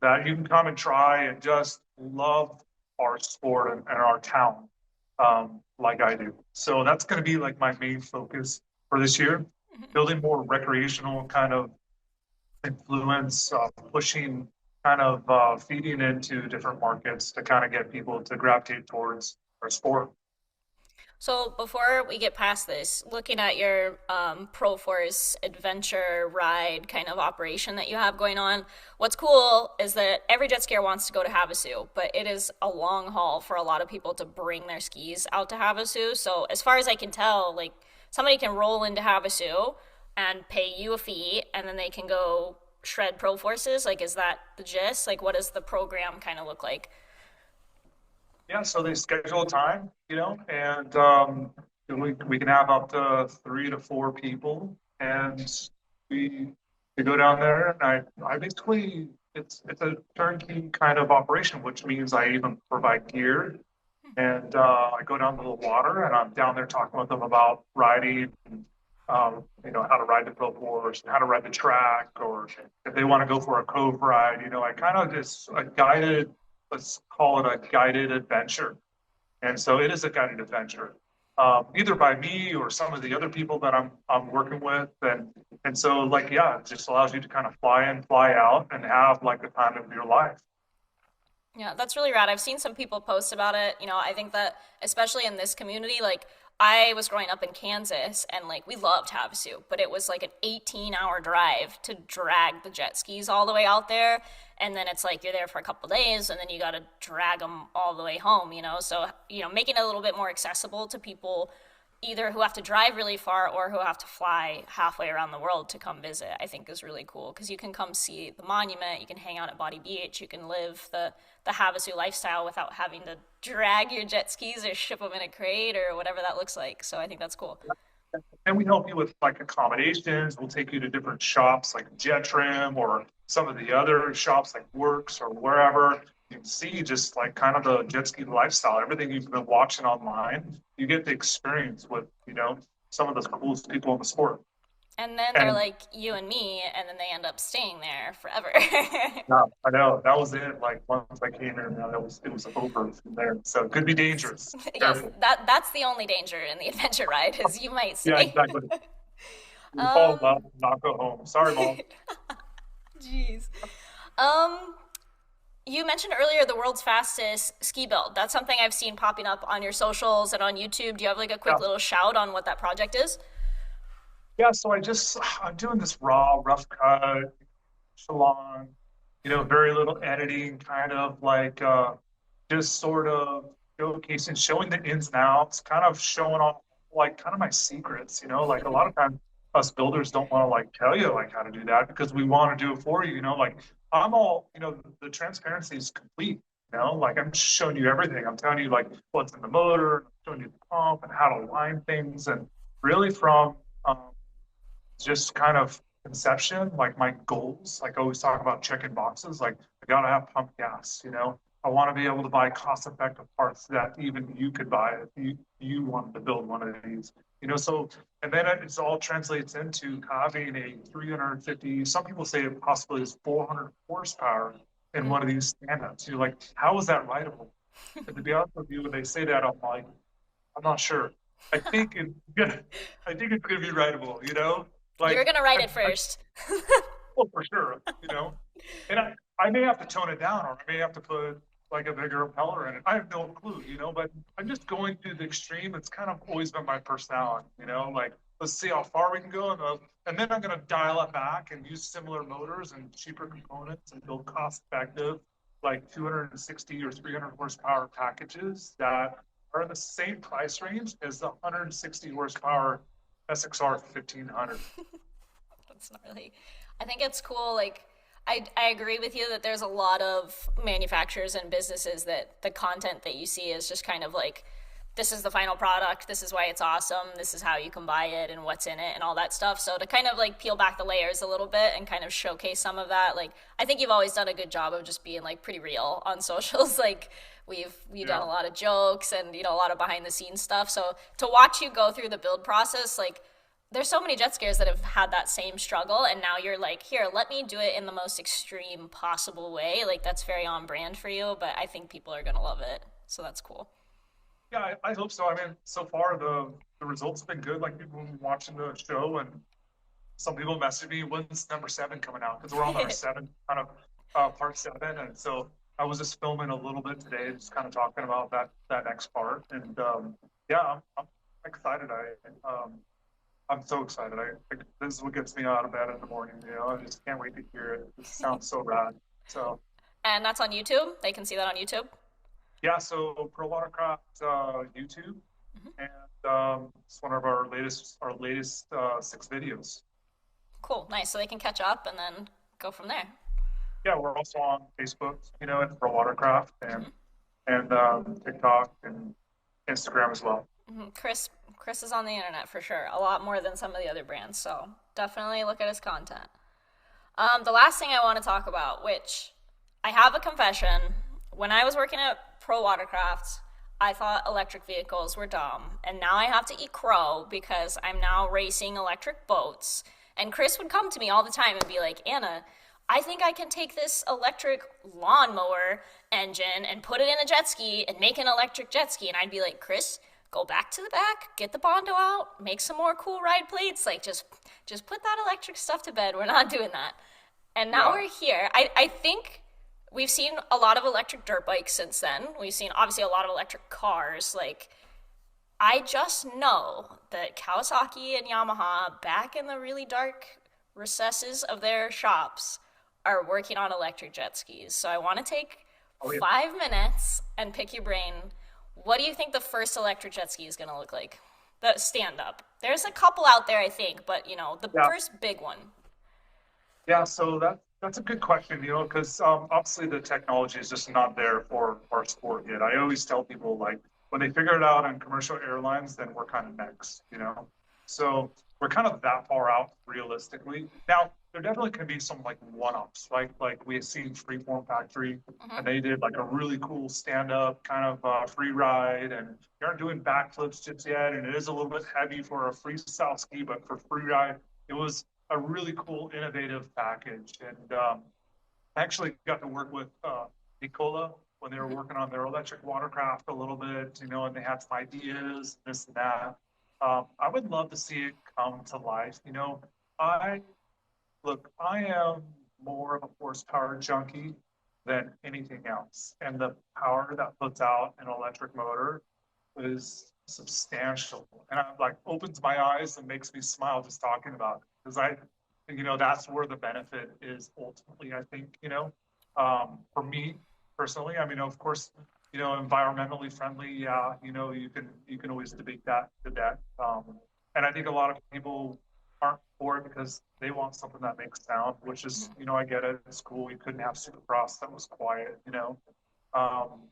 That you can come and try and just love our sport and our town like I do. So that's going to be like my main focus for this year, building more recreational kind of influence, pushing kind of feeding into different markets to kind of get people to gravitate towards our sport. So before we get past this, looking at your ProForce adventure ride kind of operation that you have going on, what's cool is that every jet skier wants to go to Havasu, but it is a long haul for a lot of people to bring their skis out to Havasu. So as far as I can tell, like somebody can roll into Havasu and pay you a fee, and then they can go shred ProForces. Like, is that the gist? Like, what does the program kind of look like? Yeah, so they schedule a time, and we can have up to 3 to 4 people, and we go down there, and I basically it's a turnkey kind of operation, which means I even provide gear, and I go down to the water, and I'm down there talking with them about riding, how to ride the Pro Force, how to ride the track, or if they want to go for a cove ride, I kind of just a guided, let's call it a guided adventure. And so it is a guided adventure, either by me or some of the other people that I'm working with, and so like yeah, it just allows you to kind of fly in, fly out, and have like the time of your life. Yeah, that's really rad. I've seen some people post about it. I think that especially in this community, like I was growing up in Kansas and like we loved Havasu, but it was like an 18-hour drive to drag the jet skis all the way out there. And then it's like you're there for a couple days and then you got to drag them all the way home. So, making it a little bit more accessible to people either who have to drive really far or who have to fly halfway around the world to come visit, I think is really cool because you can come see the monument, you can hang out at Body Beach, you can live the Havasu lifestyle without having to drag your jet skis or ship them in a crate or whatever that looks like. So I think that's cool. And we help you with like accommodations. We'll take you to different shops like Jet Trim or some of the other shops like Works or wherever. You can see just like kind of the jet ski lifestyle, everything you've been watching online. You get the experience with, some of the coolest people in the sport. And then they're And like you and me, and then they end up staying there forever. yeah, I know that was it. Like once I came in, it was over from there. So it could be dangerous. Yes, Careful. that's the only danger in the adventure ride is you might Yeah, stay. exactly. You fall in um, love, not go home. Sorry, mom. Jeez. Um, you mentioned earlier the world's fastest ski build. That's something I've seen popping up on your socials and on YouTube. Do you have like a quick Yeah. little shout on what that project is? Yeah, so I'm doing this raw, rough cut, salon, very little editing, kind of like just sort of showcasing, showing the ins and outs, kind of showing off like kind of my secrets, like a lot of times us builders don't want to like tell you like how to do that because we want to do it for you, like I'm all, the transparency is complete, like I'm showing you everything. I'm telling you like what's in the motor, I'm showing you the pump and how to line things and really from um, just kind of conception, like my goals, like I always talk about checking boxes, like I gotta have pump gas, you know. I want to be able to buy cost-effective parts that even you could buy if you wanted to build one of these, you know. So, and then it all translates into having a 350, some people say it possibly is 400 horsepower in one of these stand-ups. You're like, how is that rideable? And to be honest with you, when they say that, I'm like, I'm not sure. I think it's gonna, I think it's gonna be rideable, you know? You're Like, gonna write it first. well, for sure, you know? And I may have to tone it down, or I may have to put like a bigger impeller in it. I have no clue, you know, but I'm just going to the extreme. It's kind of always been my personality, you know, like let's see how far we can go. And then I'm going to dial it back and use similar motors and cheaper components and build cost effective, like 260 or 300 horsepower packages that are in the same price range as the 160 horsepower SXR 1500. That's not really. I think it's cool. Like, I agree with you that there's a lot of manufacturers and businesses that the content that you see is just kind of like, this is the final product, this is why it's awesome, this is how you can buy it and what's in it and all that stuff. So to kind of like peel back the layers a little bit and kind of showcase some of that, like I think you've always done a good job of just being like pretty real on socials. Like we've done Yeah. a lot of jokes and a lot of behind the scenes stuff. So to watch you go through the build process, like there's so many jet skiers that have had that same struggle and now you're like, here, let me do it in the most extreme possible way. Like that's very on brand for you, but I think people are gonna love it, so that's cool. Yeah, I hope so. I mean, so far the results have been good. Like people have been watching the show, and some people message me, "When's number seven coming out?" Because we're on our seven, kind of part seven, and so I was just filming a little bit today, just kind of talking about that next part. And yeah, I'm excited. I'm so excited. This is what gets me out of bed in the morning. You know, I just can't wait to hear it. It sounds so rad. So. And that's on YouTube. They can see that on YouTube. Yeah, so ProWatercraft YouTube, and it's one of our latest 6 videos. Cool, nice. So they can catch up and then go from there. Yeah, we're also on Facebook, you know, at ProWatercraft, and TikTok and Instagram as well. Chris is on the internet for sure, a lot more than some of the other brands. So definitely look at his content. The last thing I want to talk about, which I have a confession. When I was working at ProWatercraft, I thought electric vehicles were dumb, and now I have to eat crow because I'm now racing electric boats. And Chris would come to me all the time and be like, Anna, I think I can take this electric lawnmower engine and put it in a jet ski and make an electric jet ski. And I'd be like, Chris, go back to the back, get the Bondo out, make some more cool ride plates. Like, just put that electric stuff to bed. We're not doing that. And now Yeah, we're here. I think we've seen a lot of electric dirt bikes since then. We've seen obviously a lot of electric cars. Like, I just know that Kawasaki and Yamaha, back in the really dark recesses of their shops, are working on electric jet skis. So I want to take oh yeah, 5 minutes and pick your brain. What do you think the first electric jet ski is going to look like? The stand up. There's a couple out there, I think, but the yeah. first big one. Yeah, so that's a good question, you know, because obviously the technology is just not there for our sport yet. I always tell people like when they figure it out in commercial airlines, then we're kind of next, you know. So we're kind of that far out realistically. Now there definitely can be some like one-ups, like we have seen Freeform Factory, and they did like a really cool stand-up kind of free ride, and they aren't doing backflips just yet, and it is a little bit heavy for a freestyle ski, but for free ride, it was a really cool, innovative package. And I actually got to work with Nicola when they were working on their electric watercraft a little bit, you know, and they had some ideas, this and that. I would love to see it come to life. You know, I I am more of a horsepower junkie than anything else, and the power that puts out an electric motor is substantial, and I like opens my eyes and makes me smile just talking about it because that's where the benefit is ultimately. I think for me personally, I mean, of course, environmentally friendly. Yeah, you can always debate that to death, and I think a lot of people aren't for it because they want something that makes sound, which is, I get it. It's cool. You couldn't have Supercross that was quiet.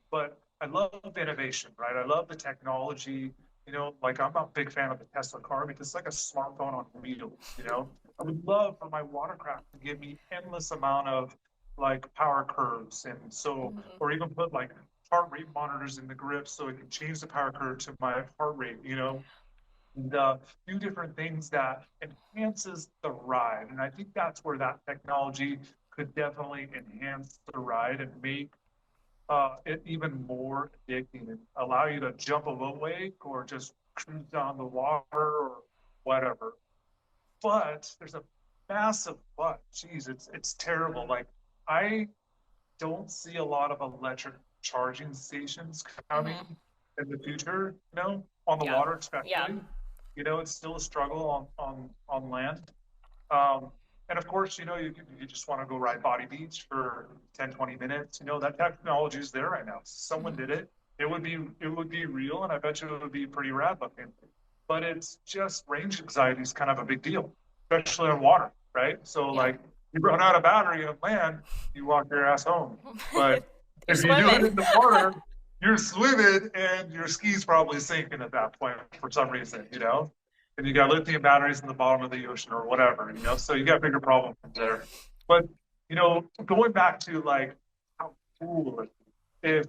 But I love innovation, right? I love the technology. Like I'm a big fan of the Tesla car because it's like a smartphone on wheels. I would love for my watercraft to give me endless amount of like power curves, and so, Mhm. or even put like heart rate monitors in the grip so it can change the power curve to my heart rate, and do different things that enhances the ride. And I think that's where that technology could definitely enhance the ride and make it even more addicting and allow you to jump a low wake or just cruise down the water or whatever. But there's a massive but. Geez, it's terrible. Like I don't see a lot of electric charging stations coming Mhm. in the future, on the Yeah. water Yeah. especially. It's still a struggle on land. Um, and of course, you just want to go ride Body Beach for 10, 20 minutes. That technology is there right now. Someone Mhm. did it. It would be real, and I bet you it would be pretty rad looking. But it's just range anxiety is kind of a big deal, especially on water, right? So Yeah. like you run out of battery on land, you walk your ass home. But You're if you do it swimming. in the water, you're swimming and your ski's probably sinking at that point for some reason. And you got lithium batteries in the bottom of the ocean or whatever. So you got bigger problems there. But, going back to like how cool if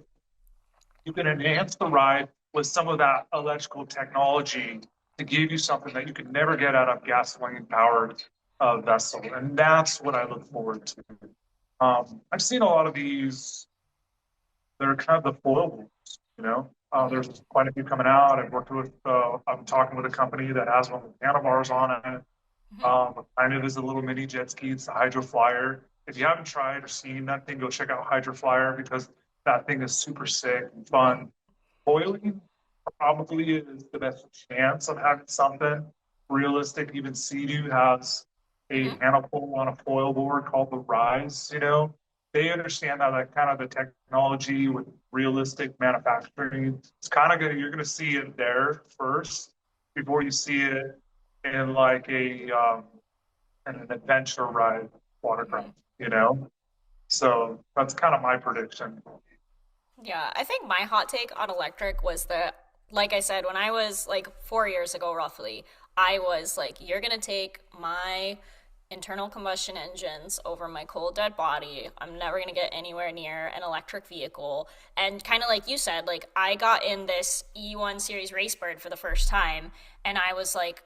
you can enhance the ride with some of that electrical technology to give you something that you could never get out of gasoline powered vessel. And that's what I look forward to. I've seen a lot of these, they're kind of the foilables. Mhm. There's quite a few coming out. I'm talking with a company that has one with handlebars on it. Mhm. Kind of is a little mini jet ski. It's the Hydro Flyer. If you haven't tried or seen that thing, go check out Hydro Flyer because that thing is super sick and fun. Foiling probably is the best chance of having something realistic. Even Sea-Doo has a Mhm. handle on a foil board called the Rise. They understand that like kind of the technology with realistic manufacturing. It's kind of good. You're going to see it there first before you see it in like an adventure ride watercraft. Mhm. You know, so that's kind of my prediction. Yeah, I think my hot take on electric was that, like I said, when I was like 4 years ago, roughly, I was like, you're gonna take my internal combustion engines over my cold dead body. I'm never gonna get anywhere near an electric vehicle. And kind of like you said, like I got in this E1 Series Racebird for the first time, and I was like,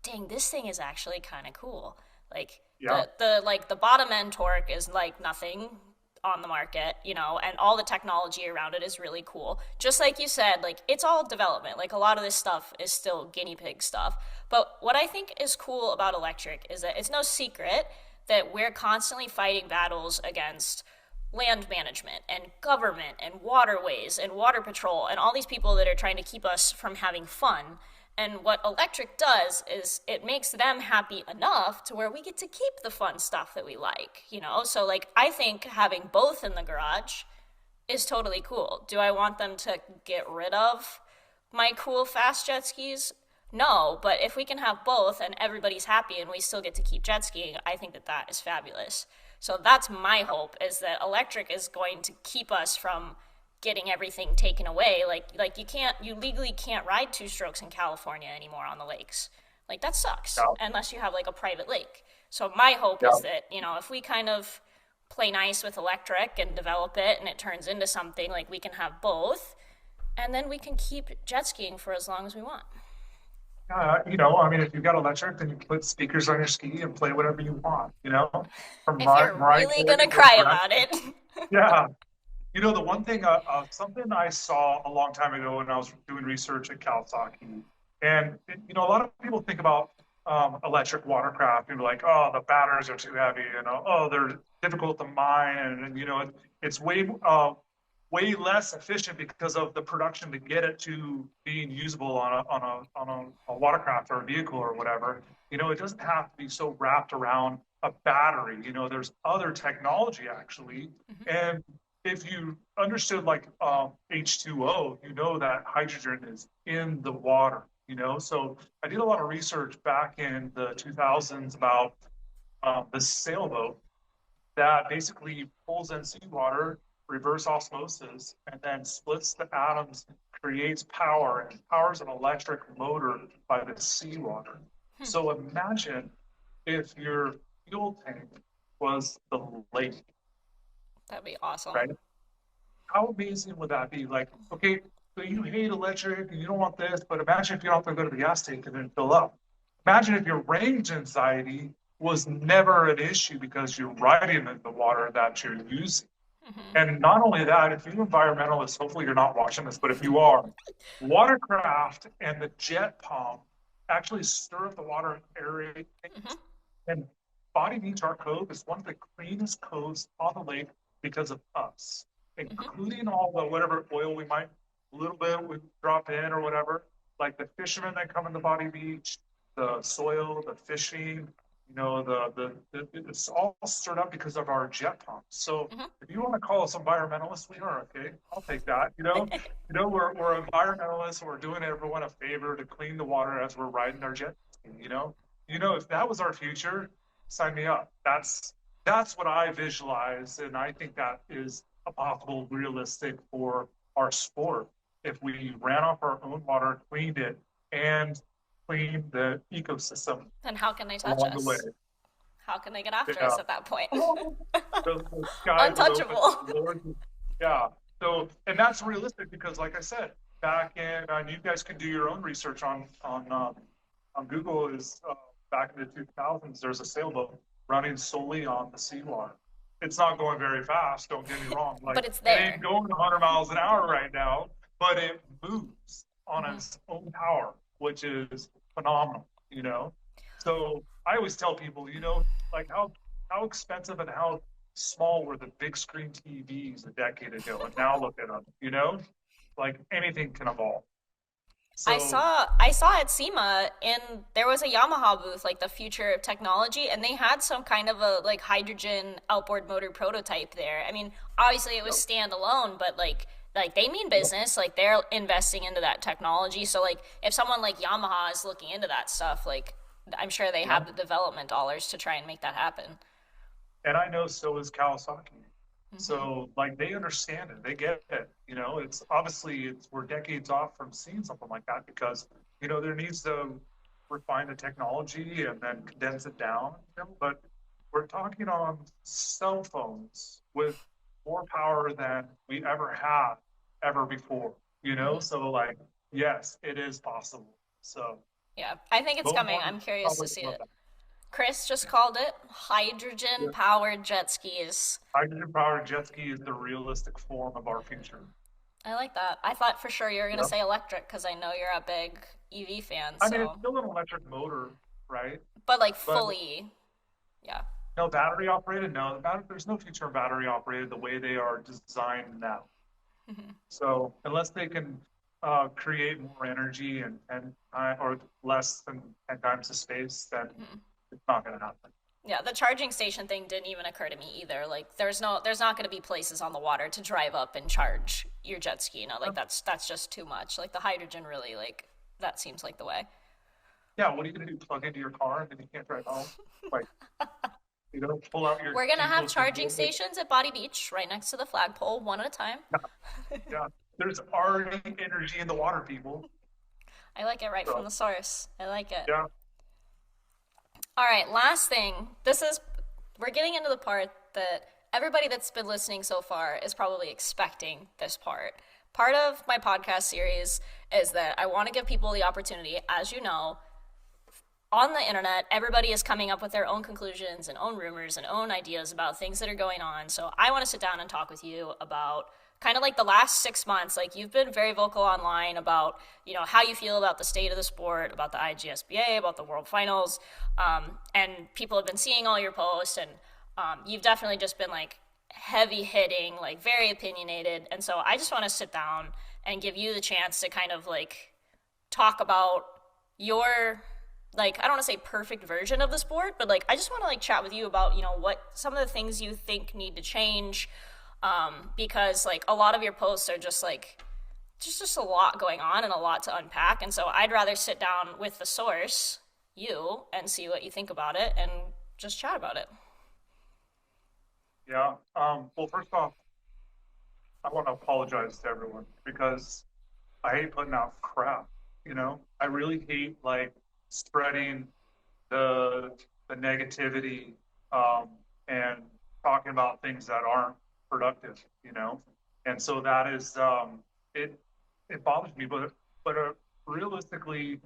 dang, this thing is actually kind of cool. Like Yeah, the bottom end torque is like nothing on the market, and all the technology around it is really cool. Just like you said, like it's all development. Like a lot of this stuff is still guinea pig stuff. But what I think is cool about electric is that it's no secret that we're constantly fighting battles against land management and government and waterways and water patrol and all these people that are trying to keep us from having fun. And what electric does is it makes them happy enough to where we get to keep the fun stuff that we like. So, like, I think having both in the garage is totally cool. Do I want them to get rid of my cool fast jet skis? No, but if we can have both and everybody's happy and we still get to keep jet skiing, I think that that is fabulous. So that's my hope is that electric is going to keep us from getting everything taken away. Like you legally can't ride two strokes in California anymore on the lakes. Like that sucks yeah, unless you have like a private lake. So my hope yeah. is that, if we kind of play nice with electric and develop it and it turns into something like we can have both and then we can keep jet skiing for as long as we want. I mean, if you've got electric, then you put speakers on your ski and play whatever you want. From If you're Mariah really Carey gonna to cry Brad. about it. Yeah. The one thing, something I saw a long time ago when I was doing research at Kawasaki, and a lot of people think about electric watercraft and like, oh, the batteries are too heavy, oh, they're difficult to mine, and it's way less efficient because of the production to get it to being usable on a watercraft or a vehicle or whatever. It doesn't have to be so wrapped around a battery. There's other technology actually, Mhm. and if you understood like H2O, you know that hydrogen is in the water. So I did a lot of research back in the 2000s about the sailboat that basically pulls in seawater, reverse osmosis, and then splits the atoms, creates power, and powers an electric motor by the seawater. Hmm. So imagine if your fuel tank was the lake, That'd be awesome. right? How amazing would that be? Like, okay, so you hate electric and you don't want this, but imagine if you don't have to go to the gas tank and then fill up. Imagine if your range anxiety was never an issue because you're riding in the water that you're using. Hmm. And not only that, if you environmentalists, hopefully you're not watching this, but if you are, watercraft and the jet pump actually stir up the water and aerate Hmm. things. And Body Beach, our cove, is one of the cleanest coves on the lake because of us, Hmm. including all the whatever oil we might, a little bit we drop in or whatever, like the fishermen that come in the Body Beach, the soil, the fishing, it's all stirred up because of our jet pumps. So Hmm. if you want to call us environmentalists, we are okay. I'll take that. We're environmentalists. We're doing everyone a favor to clean the water as we're riding our jet ski. If that was our future, sign me up. That's what I visualize, and I think that is a possible realistic for our sport. If we ran off our own water, cleaned it, and cleaned the ecosystem Then how can they touch along the way. us? How can they get after Yeah. us at that point? The sky would open. Untouchable. The Lord, yeah. So, and that's realistic because, like I said, back in, and you guys can do your own research on Google. Is back in the 2000s, there's a sailboat running solely on the seawater. It's not going very fast. Don't get me wrong. Like But it's it ain't there. going 100 miles an hour right now, but it moves on Hmm. its own power, which is phenomenal. So I always tell people, like how expensive and how small were the big screen TVs a decade ago, and now look at them. Like anything can evolve. I So saw I saw at SEMA and there was a Yamaha booth, like the future of technology, and they had some kind of a like hydrogen outboard motor prototype there. I mean, obviously it was yep, standalone, but like they mean yep, business, like they're investing into that technology. So like if someone like Yamaha is looking into that stuff, like I'm sure they yep. have the development dollars to try and make that happen. And I know so is Kawasaki. Hmm. So like they understand it, they get it. It's obviously we're decades off from seeing something like that because there needs to refine the technology and then condense it down. But we're talking on cell phones with more power than we ever had ever before. Hmm. So like yes, it is possible. So Yeah, I think it's Mo coming. Money I'm curious to probably see love it. that. Chris just Yeah. called it hydrogen Yeah. powered jet skis. Hydrogen powered jet ski is the realistic form of our future. I like that. I thought for sure you were going to Yep. say electric because I know you're a big EV fan, I mean, it's so. still an electric motor, right? But like But fully, yeah. no battery operated. No, there's no future of battery operated the way they are designed now. Hmm. So unless they can create more energy and or less than 10 times the space, then Hmm. it's not going to happen. Yeah, the charging station thing didn't even occur to me either. Like there's not going to be places on the water to drive up and charge your jet ski, like that's just too much. Like the hydrogen really like that seems like the way. Yeah, what are you going to do? Plug into your car and then you can't drive home? Like, pull out your We're going to have diesel charging diesel. stations at Body Beach right next to the flagpole, one at a time. Yeah, there's already energy in the water, people. I like it right from So the source. I like it. yeah, All right, last thing. We're getting into the part that everybody that's been listening so far is probably expecting this part. Part of my podcast series is that I want to give people the opportunity, as you know, on the internet, everybody is coming up with their own conclusions and own rumors and own ideas about things that are going on. So I want to sit down and talk with you about kind of like the last 6 months. Like you've been very vocal online about how you feel about the state of the sport, about the IGSBA, about the World Finals, and people have been seeing all your posts, and you've definitely just been like heavy hitting, like very opinionated. And so I just want to sit down and give you the chance to kind of like talk about your like I don't want to say perfect version of the sport, but like I just want to like chat with you about what some of the things you think need to change, because like a lot of your posts are just like just a lot going on and a lot to unpack, and so I'd rather sit down with the source, you, and see what you think about it and just chat about it. yeah. Well, first off, I want to apologize to everyone because I hate putting out crap. I really hate like spreading the the negativity, and talking about things that aren't productive, and so that is it. It bothers me, but realistically,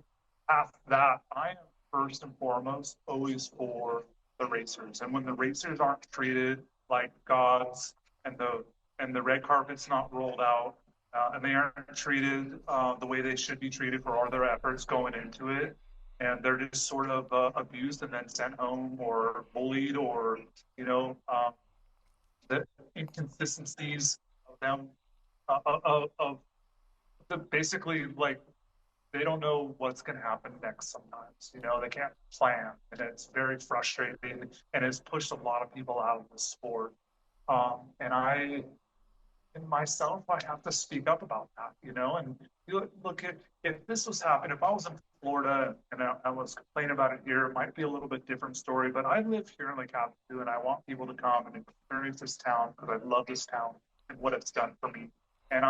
past that, I am first and foremost always for the racers, and when the racers aren't treated like gods, and the red carpet's not rolled out, and they aren't treated the way they should be treated for all their efforts going into it, and they're just sort of abused and then sent home or bullied, or the inconsistencies of them, of the basically, like, they don't know what's going to happen next sometimes. They can't plan, and it's very frustrating, and it's pushed a lot of people out of the sport. And in myself, I have to speak up about that, and you look at, if this was happening, if I was in Florida and I was complaining about it here, it might be a little bit different story, but I live here in Lake Havasu, and I want people to come and experience this town because I love this town and what it's done for me. And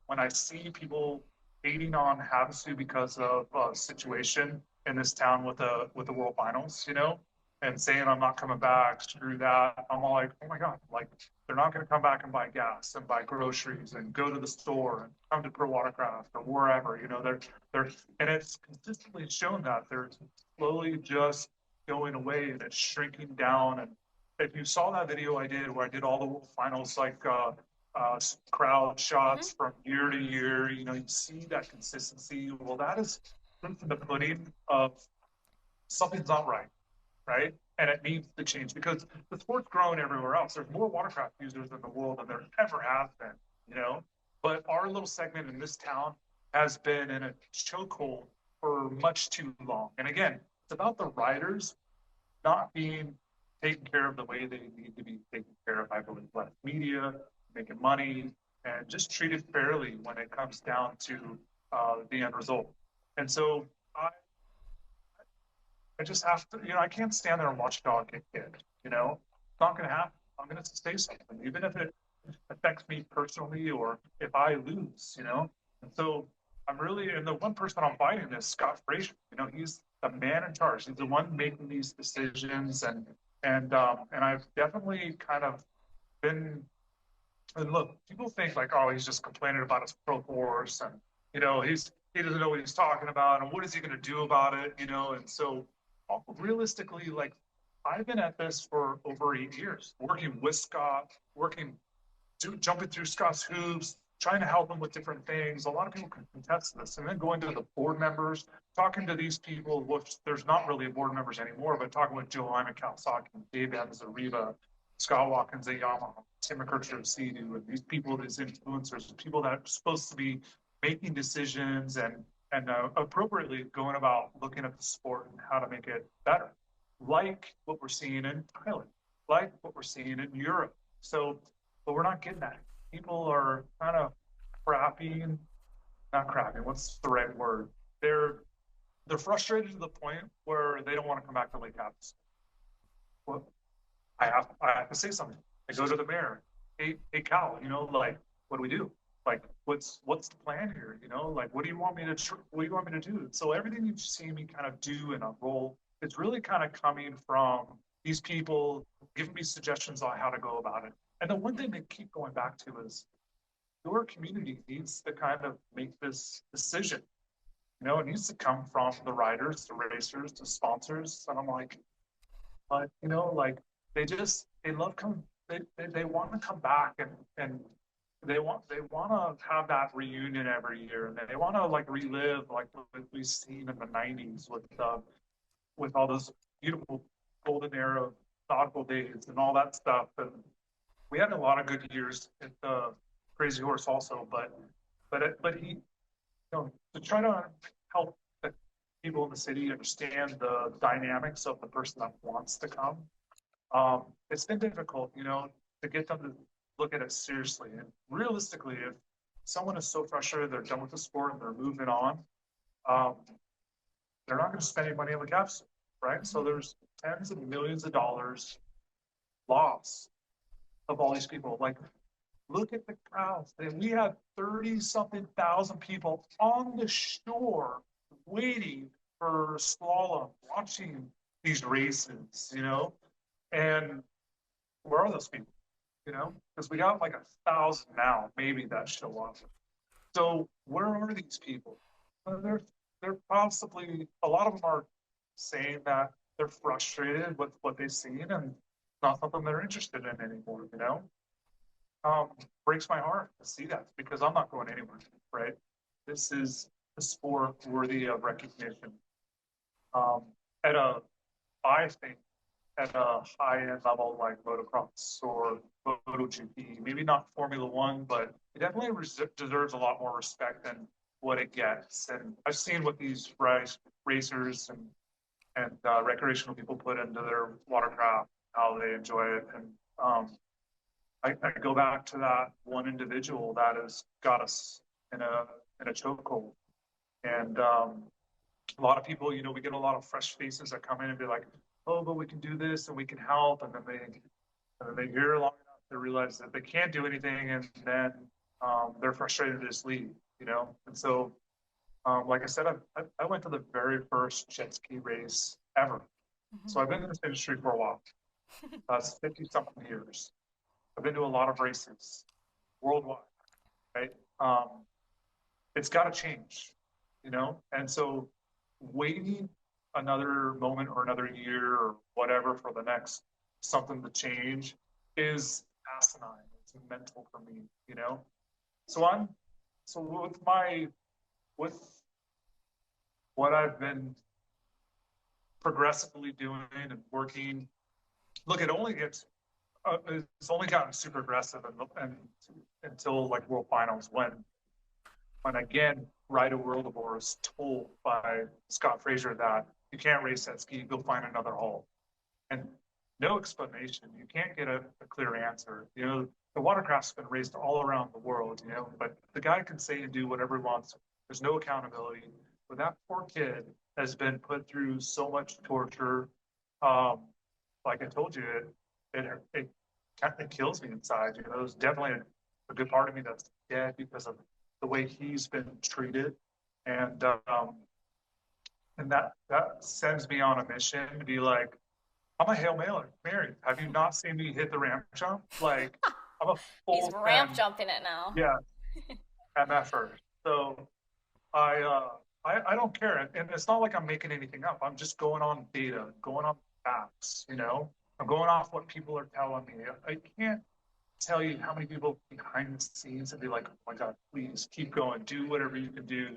when I see people hating on Havasu because of a situation in this town with the World Finals, and saying I'm not coming back, screw that. I'm all like, oh my God, like, they're not going to come back and buy gas and buy groceries and go to the store and come to ProWatercraft or wherever. They're and it's consistently shown that they're slowly just going away, and it's shrinking down. And if you saw that video I did where I did all the World Finals, like crowd shots from year to year, you see that consistency. Well, that is proof in the pudding of something's not right, right? And it needs to change because the sport's growing everywhere else. There's more watercraft users in the world than there ever has been, But our little segment in this town has been in a chokehold for much too long. And again, it's about the riders not being taken care of the way they need to be taken care of. I believe less media, making money, and just treated fairly when it comes down to the end result. And so I just have to, I can't stand there and watch a dog get kicked. It's not going to happen. I'm going to say something, even if it affects me personally or if I lose, And so and the one person I'm fighting is Scott Frazier. He's the man in charge. He's the one making these decisions, and I've definitely kind of been. And look, people think like, oh, he's just complaining about his ProForce, and he doesn't know what he's talking about, and what is he going to do about it, And so, realistically, like, I've been at this for over 8 years, working with Scott, jumping through Scott's hoops, trying to help him with different things. A lot of people can contest this, and then going to the board members, talking to these people, which there's not really board members anymore, but talking with Joe Lyman, Kawasaki, Dave Evans, Arriva, Scott Watkins at Yamaha, Tim McKercher of Sea-Doo, and these people, these influencers, people that are supposed to be making decisions and appropriately going about looking at the sport and how to make it better, like what we're seeing in Thailand, like what we're seeing in Europe. So, but we're not getting that. People are kind of crapping, not crapping. What's the right word? They're frustrated to the point where they don't want to come back to Lake Havasu. Well, I have to say something. I go to the mayor. Hey Cal, like, what do we do? Like, what's the plan here? Like, what do you want me to do? So everything you've seen me kind of do in a role, it's really kind of coming from these people giving me suggestions on how to go about it. And the one thing they keep going back to is your community needs to kind of make this decision. It needs to come from the riders, the racers, the sponsors. And I'm like, but like, they love coming. They want to come back, and they want to have that reunion every year, and they want to like relive like what we've seen in the '90s with all those beautiful golden era nautical days and all that stuff. And we had a lot of good years at the Crazy Horse also, but he, to try to help the people in the city understand the dynamics of the person that wants to come. It's been difficult, to get them to look at it seriously. And realistically, if someone is so frustrated, they're done with the sport and they're moving on, they're not going to spend any money on the caps, right? So there's tens of millions of dollars lost of all these people. Like, look at the crowds. We had 30-something thousand people on the shore waiting for slalom, watching these races, and where are those people, because we got like 1,000 now, maybe that show up. So where are these people? They're possibly, a lot of them are saying that they're frustrated with what they've seen and not something they're interested in anymore. Breaks my heart to see that because I'm not going anywhere, right? This is a sport worthy of recognition. Um, at a, I think, at a high-end level like motocross or MotoGP, maybe not Formula One, but it definitely deserves a lot more respect than what it gets. And I've seen what these racers and recreational people put into their watercraft, how they enjoy it, and I go back to that one individual that has got us in a chokehold. And a lot of people, we get a lot of fresh faces that come in and be like, "Oh, but we can do this and we can help," and then they hear long enough to realize that they can't do anything, and then they're frustrated to just leave. And so, like I said, I went to the very first jet ski race ever. So I've been in this industry for a while. That's 50 something years. I've been to a lot of races worldwide, right? It's got to change. And so waiting another moment or another year or whatever for the next something to change is asinine. It's mental for me. So with what I've been progressively doing and working, look, it's only gotten super aggressive and until like World Finals when again Ride a World of War is told by Scott Fraser that you can't race that ski, go find another hole. And no explanation. You can't get a clear answer. The watercraft's been raced all around the world, but the guy can say and do whatever he wants. There's no accountability. But that poor kid has been put through so much torture. Um, like I told you, it kills me inside. There's definitely a good part of me that's dead because of the way he's been treated, and that sends me on a mission to be like, I'm a Hail Mary. Have you not seen me hit the ramp jump? Like, I'm a He's full ramp 10, jumping it now. yeah, MFer. So I don't care, and it's not like I'm making anything up. I'm just going on data, going on facts. I'm going off what people are telling me. I can't tell you how many people behind the scenes and be like, "Oh my God, please keep going, do whatever you can do."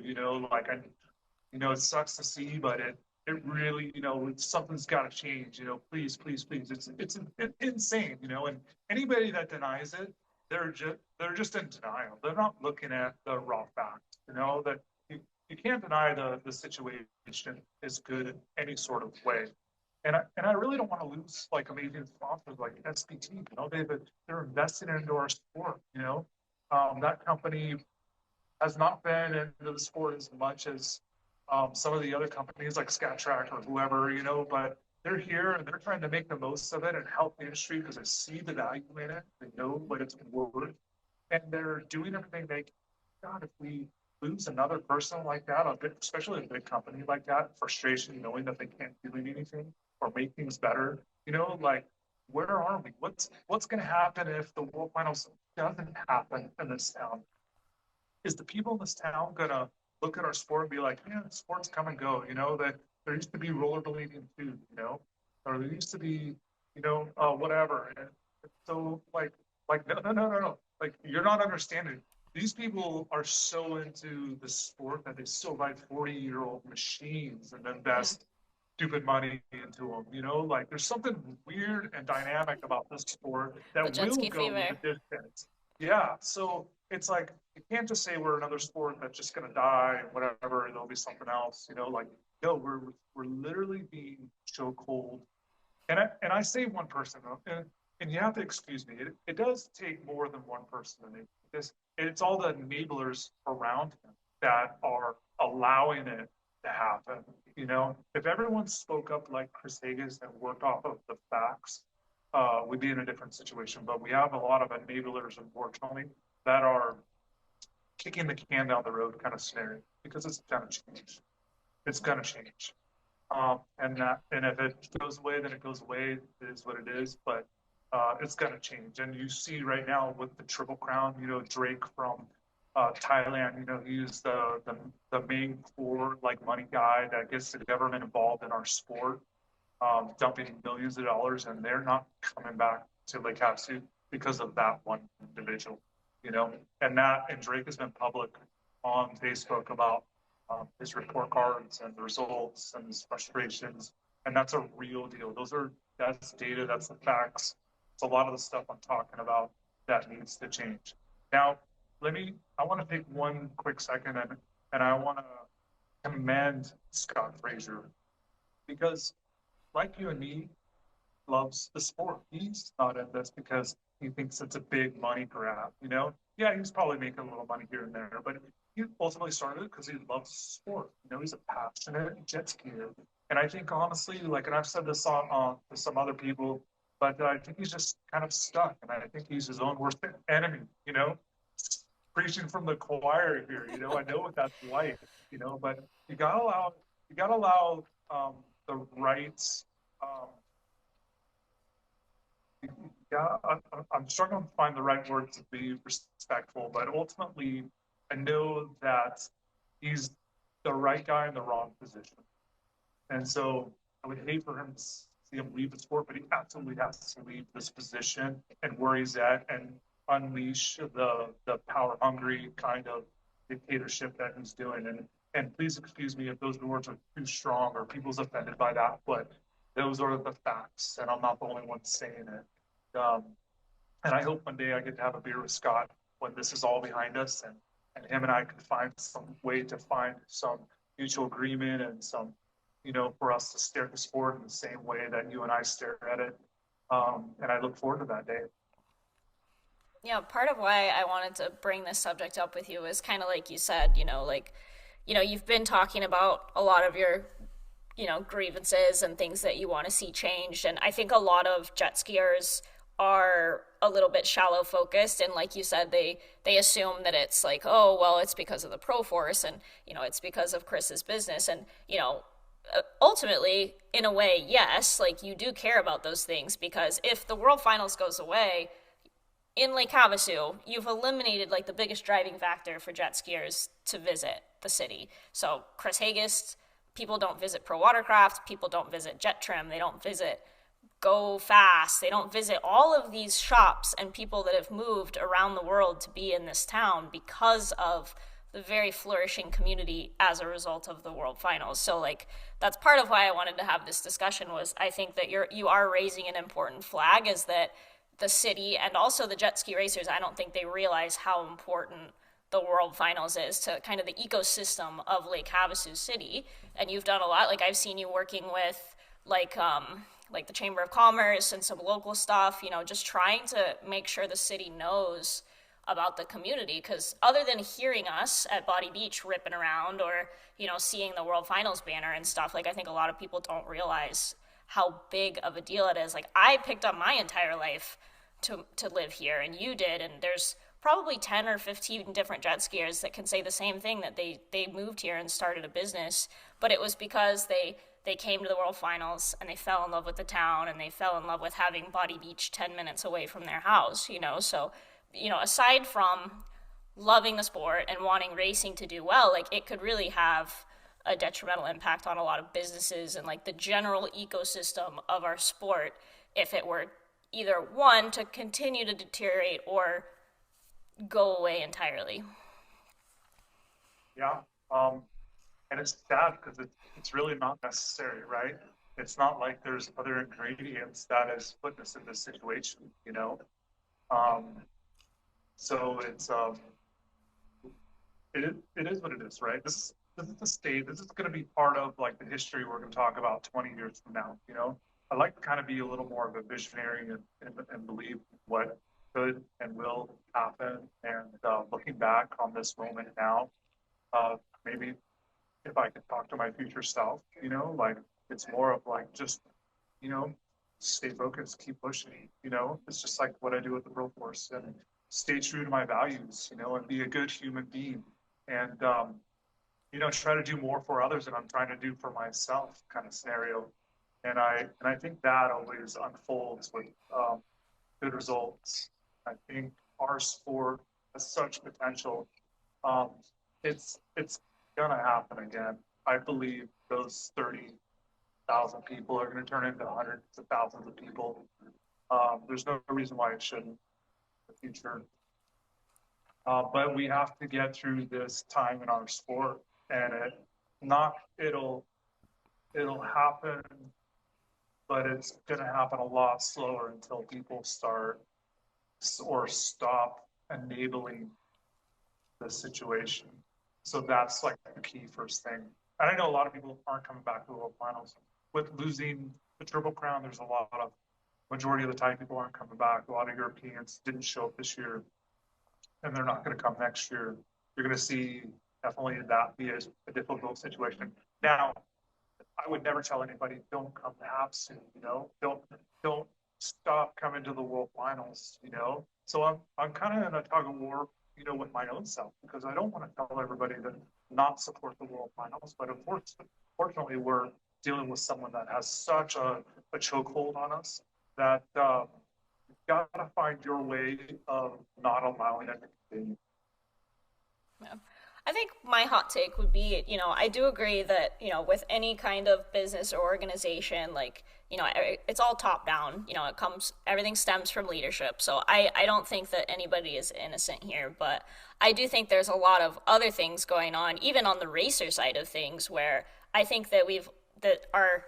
Like it sucks to see, but it really, something's got to change. Please, please, please. It's insane. And anybody that denies it, they're just in denial. They're not looking at the raw facts. That you can't deny the situation is good in any sort of way. And I really don't want to lose like amazing sponsors like SPT. They're investing into our sport. That company has not been into the sport as much as some of the other companies like SkyTrack or whoever. But they're here and they're trying to make the most of it and help the industry because they see the value in it. They know what it's worth, and they're doing everything they can. God, if we lose another person like that, especially a big company like that, frustration knowing that they can't do anything or make things better. Like where are we? What's going to happen if the World Finals doesn't happen in this town? Is the people in this town going to look at our sport and be like, "Yeah, sports come and go." That there used to be rollerblading too. Or there used to be, whatever. And so like no. Like you're not understanding. These people are so into the sport that they still buy 40-year-old machines and invest stupid money into them. Like there's something weird and dynamic about this sport The that jet will ski go fever. the distance. Yeah. So it's like you can't just say we're another sport that's just gonna die and whatever, and there'll be something else. Like no, we're literally being so cold. And I say one person, and you have to excuse me. It does take more than one person to make this. It's all the enablers around him that are allowing it to happen. If everyone spoke up like Chris Hagest and worked off of the facts, we'd be in a different situation. But we have a lot of enablers, unfortunately, that are kicking the can down the road kind of scenario because it's going to change. It's going to change. And if it goes away, then it goes away. It is what it is. But it's going to change. And you see right now with the Triple Crown, Drake from Thailand, he's the main core like money guy that gets the government involved in our sport, dumping millions of dollars, and they're not coming back to Lake Havasu because of that one individual, you know. And Drake has been public on Facebook about his report cards and the results and his frustrations, and that's a real deal. That's data, that's the facts. It's a lot of the stuff I'm talking about that needs to change. Now, I want to take one quick second and I want to commend Scott Frazier because, like you and me, loves the sport. He's not in this because he thinks it's a big money grab, you know? Yeah, he's probably making a little money here and there, but he ultimately started it because he loves sport. He's a passionate jet skier. And I think honestly, like, and I've said this to some other people, but I think he's just kind of stuck. And I think he's his own worst enemy, preaching from the choir here, I know what that's like, but you gotta allow the rights, um, yeah, I'm struggling to find the right word to be respectful, but ultimately, I know that he's the right guy in the wrong position. And so I would hate for him to see him leave the sport, but he absolutely has to leave this position and where he's at and unleash the power hungry kind of dictatorship that he's doing. And please excuse me if those words are too strong or people's offended by that, but those are the facts, and I'm not the only one saying it. And I hope one day I get to have a beer with Scott when this is all behind us, and him and I can find some way to find some mutual agreement and some, for us to stare at the sport in the same way that you and I stare at it. And I look forward to that day. Yeah, part of why I wanted to bring this subject up with you is kind of like you said, you've been talking about a lot of your, grievances and things that you want to see changed. And I think a lot of jet skiers are a little bit shallow focused, and like you said, they assume that it's like, oh well, it's because of the ProForce, and it's because of Chris's business, and ultimately, in a way, yes, like you do care about those things, because if the World Finals goes away in Lake Havasu, you've eliminated like the biggest driving factor for jet skiers to visit the city. So Chris Hagest, people don't visit ProWatercraft, people don't visit Jet Trim, they don't visit Go Fast, they don't visit all of these shops and people that have moved around the world to be in this town because of the very flourishing community as a result of the World Finals. So like that's part of why I wanted to have this discussion, was I think that you are raising an important flag, is that the city and also the jet ski racers, I don't think they realize how important the World Finals is to kind of the ecosystem of Lake Havasu City. And you've done a lot. Like I've seen you working with like the Chamber of Commerce and some local stuff, just trying to make sure the city knows about the community, because other than hearing us at Body Beach ripping around or seeing the World Finals banner and stuff, like I think a lot of people don't realize how big of a deal it is. Like I picked up my entire life to live here, and you did, and there's probably 10 or 15 different jet skiers that can say the same thing, that they moved here and started a business, but it was because they came to the World Finals and they fell in love with the town, and they fell in love with having Body Beach 10 minutes away from their house, so aside from loving the sport and wanting racing to do well, like it could really have a detrimental impact on a lot of businesses and like the general ecosystem of our sport if it were either one to continue to deteriorate or go away entirely. Yeah. And it's sad because it's really not necessary, right? It's not like there's other ingredients that has put us in this situation. Um, so it is what it is, right? This is the state. This is going to be part of like the history we're going to talk about 20 years from now. I like to kind of be a little more of a visionary and believe what could and will happen. And looking back on this moment now, maybe if I could talk to my future self, like it's more of like just, you know, stay focused, keep pushing. It's just like what I do with the ProForce, and stay true to my values, and be a good human being. And try to do more for others than I'm trying to do for myself kind of scenario. And I think that always unfolds with good results. I think our sport has such potential. Um, it's gonna happen again. I believe those 30,000 people are going to turn into hundreds of thousands of people. There's no reason why it shouldn't in the future. But we have to get through this time in our sport, and not it'll happen, but it's going to happen a lot slower until people start or stop enabling the situation. So that's like the key first thing. And I know a lot of people aren't coming back to the World Finals. With losing the Triple Crown, there's a lot of majority of the time people aren't coming back. A lot of Europeans didn't show up this year, and they're not going to come next year. You're going to see definitely that be a difficult situation. Now, I would never tell anybody don't come to Hapsu, don't stop coming to the World Finals. So I'm kind of in a tug of war, with my own self because I don't want to tell everybody to not support the World Finals, but unfortunately we're dealing with someone that has such a chokehold on us that you've got to find your way of not allowing it to continue. Yeah. I think my hot take would be, I do agree that, with any kind of business or organization, like, it's all top down, everything stems from leadership. So I don't think that anybody is innocent here, but I do think there's a lot of other things going on, even on the racer side of things, where I think that our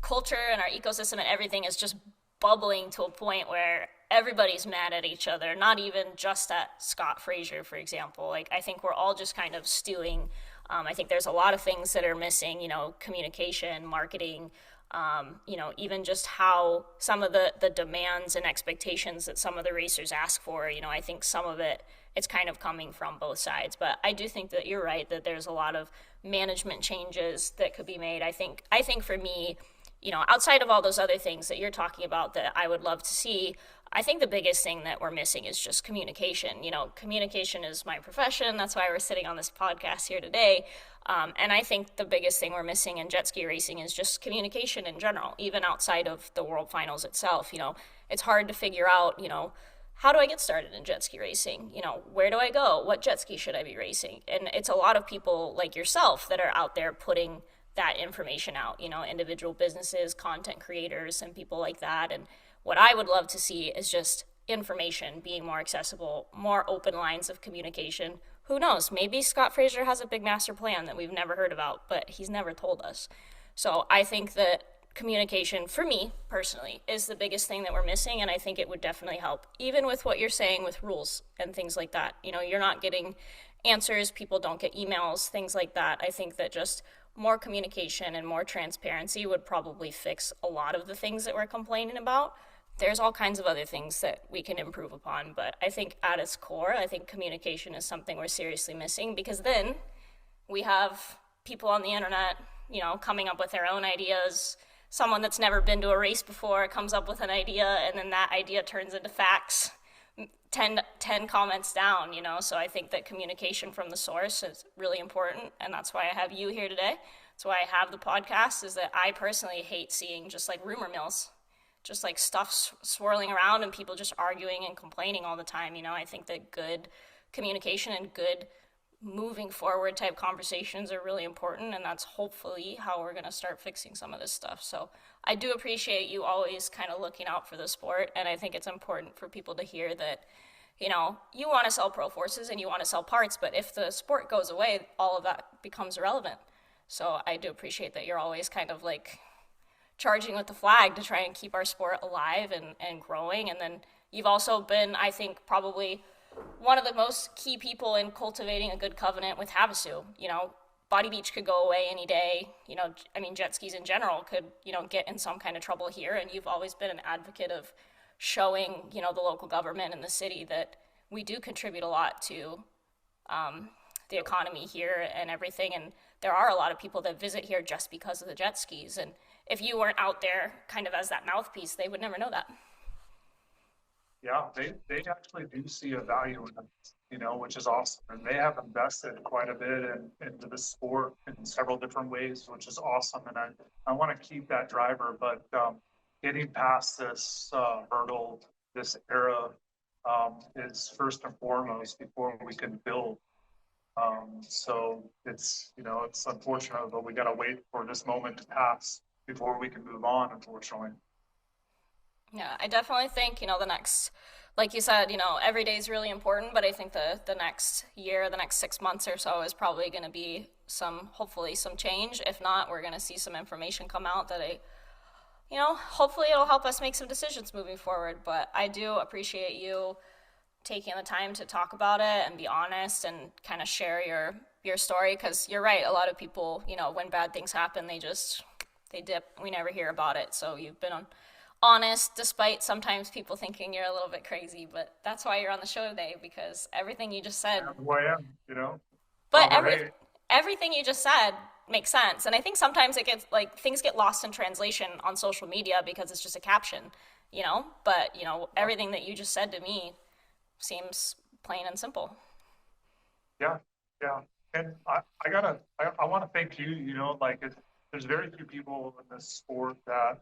culture and our ecosystem and everything is just bubbling to a point where everybody's mad at each other, not even just at Scott Fraser, for example. Like, I think we're all just kind of stewing. I think there's a lot of things that are missing, communication, marketing, even just how some of the demands and expectations that some of the racers ask for, I think some of it's kind of coming from both sides. But I do think that you're right, that there's a lot of management changes that could be made. I think for me, outside of all those other things that you're talking about that I would love to see, I think the biggest thing that we're missing is just communication. Communication is my profession. That's why we're sitting on this podcast here today. And I think the biggest thing we're missing in jet ski racing is just communication in general, even outside of the World Finals itself. It's hard to figure out, how do I get started in jet ski racing? Where do I go? What jet ski should I be racing? And it's a lot of people like yourself that are out there putting that information out, individual businesses, content creators, and people like that. And what I would love to see is just information being more accessible, more open lines of communication. Who knows? Maybe Scott Fraser has a big master plan that we've never heard about, but he's never told us. So I think that communication, for me personally, is the biggest thing that we're missing, and I think it would definitely help, even with what you're saying with rules and things like that. You're not getting answers, people don't get emails, things like that. I think that just more communication and more transparency would probably fix a lot of the things that we're complaining about. There's all kinds of other things that we can improve upon, but I think at its core, I think communication is something we're seriously missing, because then we have people on the internet, coming up with their own ideas. Someone that's never been to a race before comes up with an idea, and then that idea turns into facts 10 comments down. So I think that communication from the source is really important, and that's why I have you here today. That's why I have the podcast, is that I personally hate seeing just like rumor mills, just like stuff swirling around and people just arguing and complaining all the time. I think that good communication and good moving forward type conversations are really important, and that's hopefully how we're going to start fixing some of this stuff. So I do appreciate you always kind of looking out for the sport, and I think it's important for people to hear that, you want to sell ProForces and you want to sell parts, but if the sport goes away, all of that becomes irrelevant. So I do appreciate that you're always kind of like charging with the flag to try and keep our sport alive and growing. And then you've also been, I think, probably one of the most key people in cultivating a good covenant with Havasu. Body Beach could go away any day. Jet skis in general could, get in some kind of trouble here. And you've always been an advocate of showing, the local government and the city that we do contribute a lot to the economy here and everything. And there are a lot of people that visit here just because of the jet skis. And if you weren't out there kind of as that mouthpiece, they would never know that. Yeah, they actually do see a value in it. which is awesome. And they have invested quite a bit into the sport in several different ways, which is awesome. And I want to keep that driver, but getting past this hurdle, this era, is first and foremost before we can build. So it's unfortunate, but we got to wait for this moment to pass before we can move on, unfortunately. Yeah, I definitely think, the next, like you said, every day is really important, but I think the next year, the next 6 months or so is probably going to be hopefully some change. If not, we're going to see some information come out that hopefully it'll help us make some decisions moving forward. But I do appreciate you taking the time to talk about it and be honest and kind of share your story, because you're right. A lot of people, when bad things happen, they dip. We never hear about it. So you've been honest, despite sometimes people thinking you're a little bit crazy. But that's why you're on the show today, because everything you just said. That's who I am. But Love or hate. everything you just said makes sense, and I think sometimes it gets like things get lost in translation on social media because it's just a caption. But everything that you just said to me seems plain and simple. Yeah, yeah. And I want to thank you, there's very few people in this sport that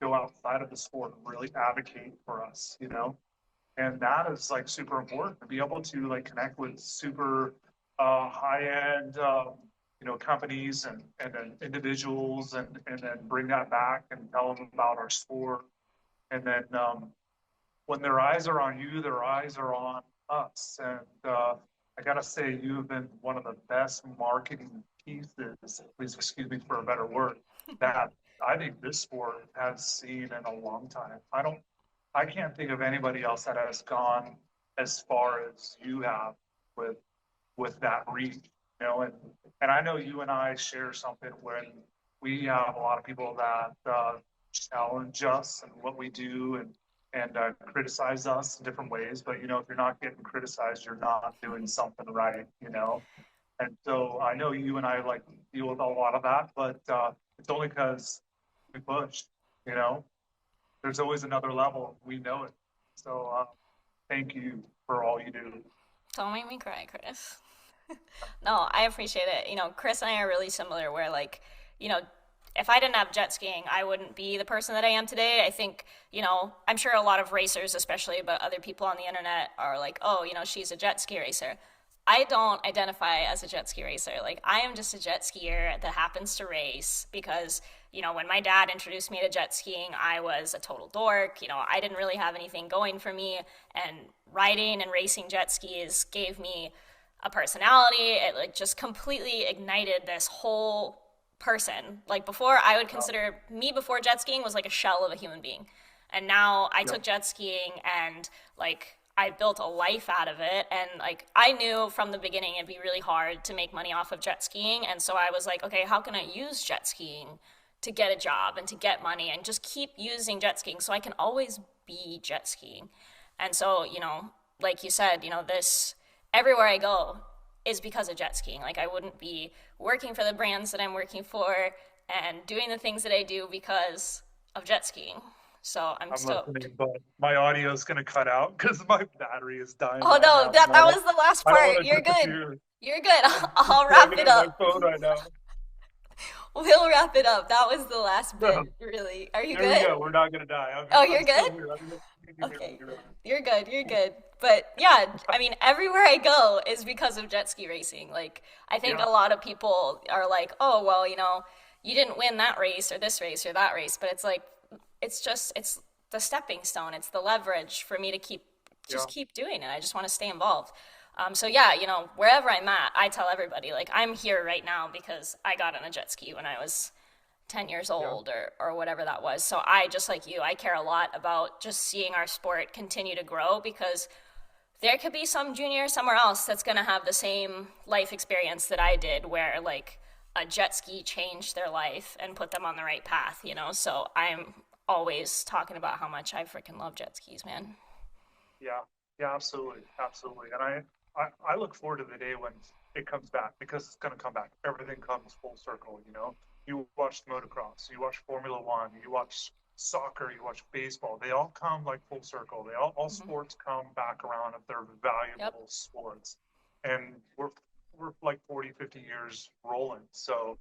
go outside of the sport and really advocate for us. And that is like super important to be able to like connect with super high-end companies and then individuals and then bring that back and tell them about our sport. And then when their eyes are on you, their eyes are on us. And I gotta say, you've been one of the best marketing pieces, please excuse me for a better word, that I think this sport has seen in a long time. I can't think of anybody else that has gone as far as you have with that reach, and I know you and I share something when we have a lot of people that challenge us and what we do and criticize us in different ways. But if you're not getting criticized, you're not doing something right. And so I know you and I like deal with a lot of that, but it's only because we pushed. You know, there's always another level. We know it. So thank you for all you do. Don't make me cry, Chris. No, I appreciate it. Chris and I are really similar where you know, if I didn't have jet skiing, I wouldn't be the person that I am today. I think, I'm sure a lot of racers, especially, but other people on the internet are like, oh, she's a jet ski racer. I don't identify as a jet ski racer. Like, I am just a jet skier that happens to race because, when my dad introduced me to jet skiing, I was a total dork. I didn't really have anything going for me. And riding and racing jet skis gave me a personality. It just completely ignited this whole person. Like before, I would Uh, consider me before jet skiing was like a shell of a human being. And now I yep. took jet skiing and I built a life out of it. And I knew from the beginning it'd be really hard to make money off of jet skiing. And so I was like, okay, how can I use jet skiing to get a job and to get money and just keep using jet skiing so I can always be jet skiing. And so, like you said, this everywhere I go is because of jet skiing. Like I wouldn't be working for the brands that I'm working for and doing the things that I do because of jet skiing. So I'm I'm stoked. listening, but my audio is going to cut out because my battery is dying Oh right no, now. that was the last I don't part. want to You're good. disappear. You're good. I'm just I'll wrap plugging it in my up. phone right now. We'll wrap it up. That was the last So, bit, really. Are you there we good? go. We're not going to die. Oh, I'm you're still good? here. You can hear me. Okay. You're right. You're good. You're good. But yeah, I mean, everywhere I go is because of jet ski racing. Like, I think Yeah. a lot of people are like, oh, well, you didn't win that race or this race or that race. But it's like, it's the stepping stone. It's the leverage for me to Yeah. just keep doing it. I just want to stay involved. So yeah, wherever I'm at, I tell everybody, like, I'm here right now because I got on a jet ski when I was 10 years Yeah. old or whatever that was. So I, just like you, I care a lot about just seeing our sport continue to grow because there could be some junior somewhere else that's going to have the same life experience that I did where a jet ski changed their life and put them on the right path. So I'm always talking about how much I freaking love jet skis, man. Yeah. Yeah. Absolutely. Absolutely. And I look forward to the day when it comes back because it's going to come back. Everything comes full circle. You watch motocross, you watch Formula One, you watch soccer, you watch baseball, they all come like full circle. All Hmm. sports come back around if they're Yep. valuable sports. And we're like 40, 50 years rolling. So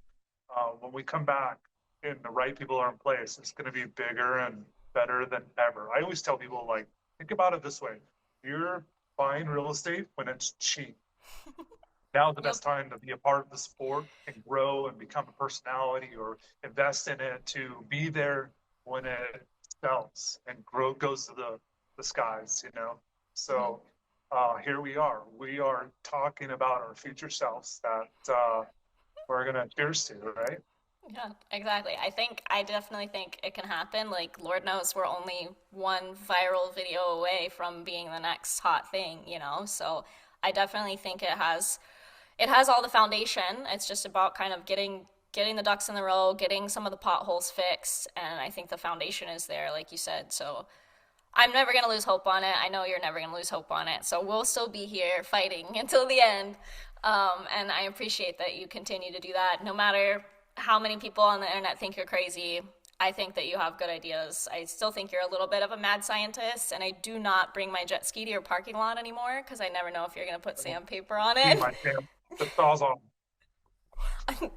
when we come back and the right people are in place, it's going to be bigger and better than ever. I always tell people, like, think about it this way. You're buying real estate when it's cheap. Now is the Yep. best time to be a part of the sport and grow and become a personality or invest in it to be there when it sells and grow goes to the skies, you know. Hmm. So here we are. We are talking about our future selves that we're gonna cheers to, right? Yeah, exactly. I definitely think it can happen. Like, Lord knows we're only one viral video away from being the next hot thing, you know? So I definitely think it has all the foundation. It's just about kind of getting the ducks in the row, getting some of the potholes fixed, and I think the foundation is there, like you said. So I'm never gonna lose hope on it. I know you're never gonna lose hope on it. So we'll still be here fighting until the end. And I appreciate that you continue to do that, no matter how many people on the internet think you're crazy. I think that you have good ideas. I still think you're a little bit of a mad scientist, and I do not bring my jet ski to your parking lot anymore because I never know if you're gonna put sandpaper on See it. my champ, the sawzall.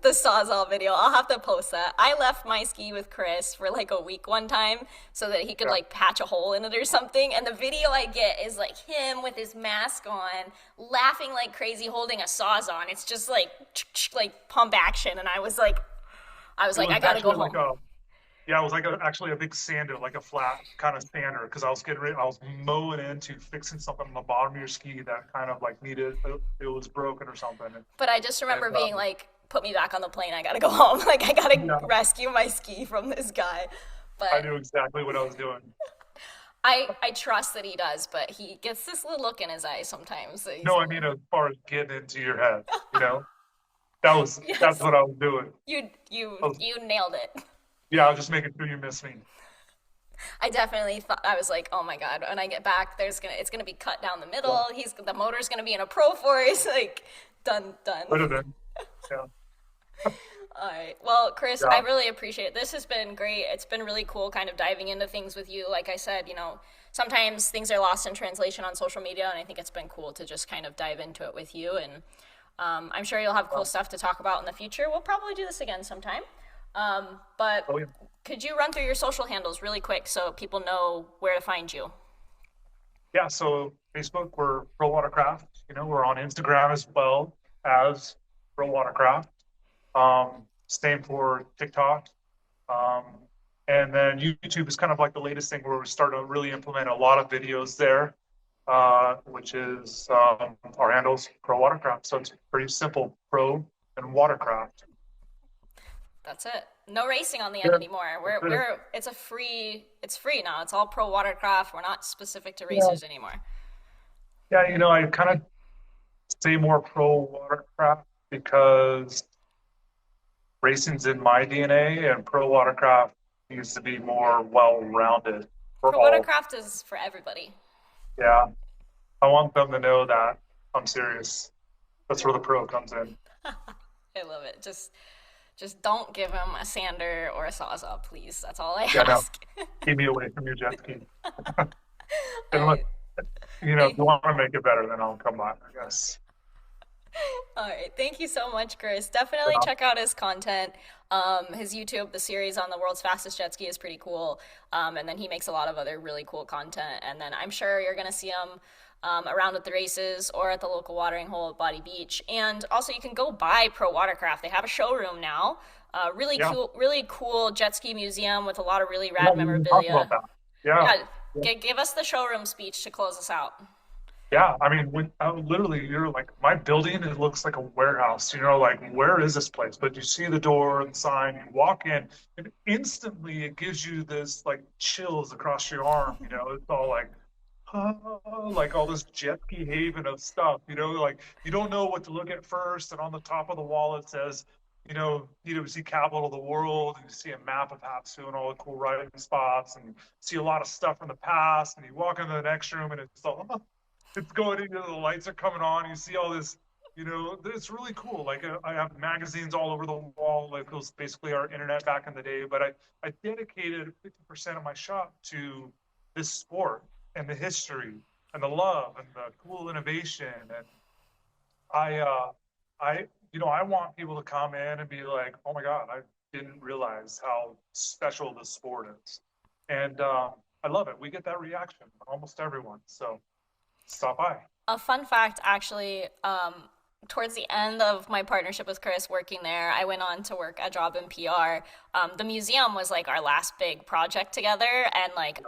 The Sawzall video. I'll have to post that. I left my ski with Chris for like a week one time so that he could Yeah, like patch a hole in it or something. And the video I get is like him with his mask on, laughing like crazy, holding a Sawzall. It's just like pump action. And I was like, it was I gotta go actually like home. a yeah, it was like actually a big sander, like a flat kind of sander, because I was getting ready, I was mowing into fixing something on the bottom of your ski that kind of like needed, it was broken or something. But I just remember And being like, put me back on the plane. I gotta go home. Like, I gotta yeah, rescue my ski from this guy. I But knew exactly what I was doing. I trust that he does, but he gets this little look in his eye sometimes. That he's No, a I mean, little. as far as getting into your head, you know, that's Yes, what I was doing. you you I was, you nailed it. yeah, I was just making sure you miss me. I definitely thought I was like, oh my god, when I get back, it's gonna be cut down the Yeah, middle. The motor's gonna be in a ProForce, like done would done. have been. Yeah, All right. Well, Chris, I yeah. really appreciate it. This has been great. It's been really cool kind of diving into things with you. Like I said, sometimes things are lost in translation on social media, and I think it's been cool to just kind of dive into it with you. And I'm sure you'll have cool Well, stuff to talk about in the future. We'll probably do this again sometime. But oh yeah. could you run through your social handles really quick so people know where to find you? Yeah, so Facebook, we're ProWatercraft. You know, we're on Instagram as well as ProWatercraft. Same for TikTok. Um, and then YouTube is kind of like the latest thing where we start to really implement a lot of videos there, which is our handles ProWatercraft. So it's pretty simple, Pro and Watercraft. That's it. No racing on the end Yeah, anymore. that's it. It's free now. It's all pro watercraft. We're not specific to Yeah, racers anymore. yeah, you know, I kind of say more ProWatercraft because racing's in my DNA, and pro watercraft needs to be more well-rounded for Pro all. watercraft is for everybody. Yeah, I want them to know that I'm serious. That's where the pro comes in. I love it. Just don't give him a sander or a sawzall, please. That's all I Yeah, no, ask. keep me away from your jet ski. All And look, right. if you Thank, want to make it better, then I'll come by, I guess. all right. Thank you so much, Chris. Definitely Yeah, check out his content. His YouTube, the series on the world's fastest jet ski is pretty cool. And then he makes a lot of other really cool content. And then I'm sure you're going to see him around at the races or at the local watering hole at Body Beach. And also, you can go buy Pro Watercraft. They have a showroom now. yeah, Really cool jet ski museum with a lot of really yeah, rad we didn't talk about memorabilia. that. Yeah, Yeah, yeah. give us the showroom speech to close us out. Yeah, I mean, when literally you're like, my building, it looks like a warehouse. Like, where is this place? But you see the door and the sign, you walk in, and instantly it gives you this like chills across your arm. It's all like, like all this jet ski haven of stuff. Like you don't know what to look at first. And on the top of the wall, it says, PwC capital of the world. And you see a map of Hapsu and all the cool riding spots, and see a lot of stuff from the past. And you walk into the next room, and it's all, it's going into the lights are coming on. You see all this It's really cool. Like I have magazines all over the wall. Like it was basically our internet back in the day. But I dedicated 50% of my shop to this sport and the history and the love and the cool innovation. And I, I want people to come in and be like, oh my God, I didn't realize how special this sport is. And I love it. We get that reaction from almost everyone. So stop by. A fun fact, actually, towards the end of my partnership with Chris working there, I went on to work a job in PR. The museum was like our last big project together, and like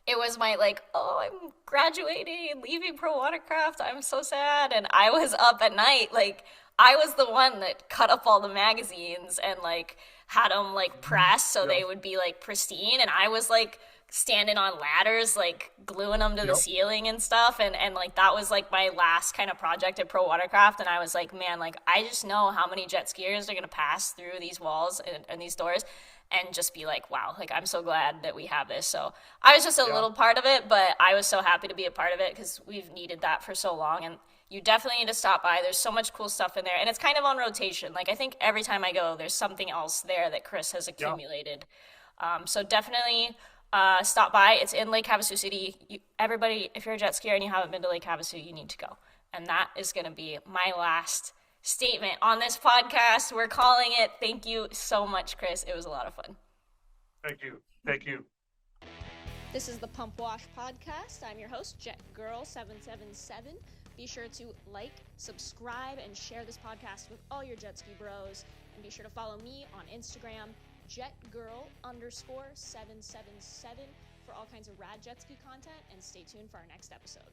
it was my like, oh, I'm graduating, leaving ProWatercraft. I'm so sad, and I was up at night like. I was the one that cut up all the magazines and like had them like pressed so Yeah. they would be like pristine, and I was like standing on ladders, like gluing them to the Yep. ceiling and stuff. And like that was like my last kind of project at ProWatercraft. And I was like, man, like I just know how many jet skiers are going to pass through these walls and these doors and just be like, wow, like I'm so glad that we have this. So I was just a Yeah. little part of it, but I was so happy to be a part of it because we've needed that for so long. And you definitely need to stop by. There's so much cool stuff in there. And it's kind of on rotation. Like I think every time I go, there's something else there that Chris has Yeah. accumulated. So definitely stop by. It's in Lake Havasu City. Everybody, if you're a jet skier and you haven't been to Lake Havasu, you need to go. And that is going to be my last statement on this podcast. We're calling it. Thank you so much, Chris. It was a lot of fun. Thank you. Thank you. This is the Pump Wash Podcast. I'm your host, Jet Girl 777. Be sure to like, subscribe, and share this podcast with all your jet ski bros. And be sure to follow me on Instagram, jetgirl_777 for all kinds of rad jet ski content. And stay tuned for our next episode.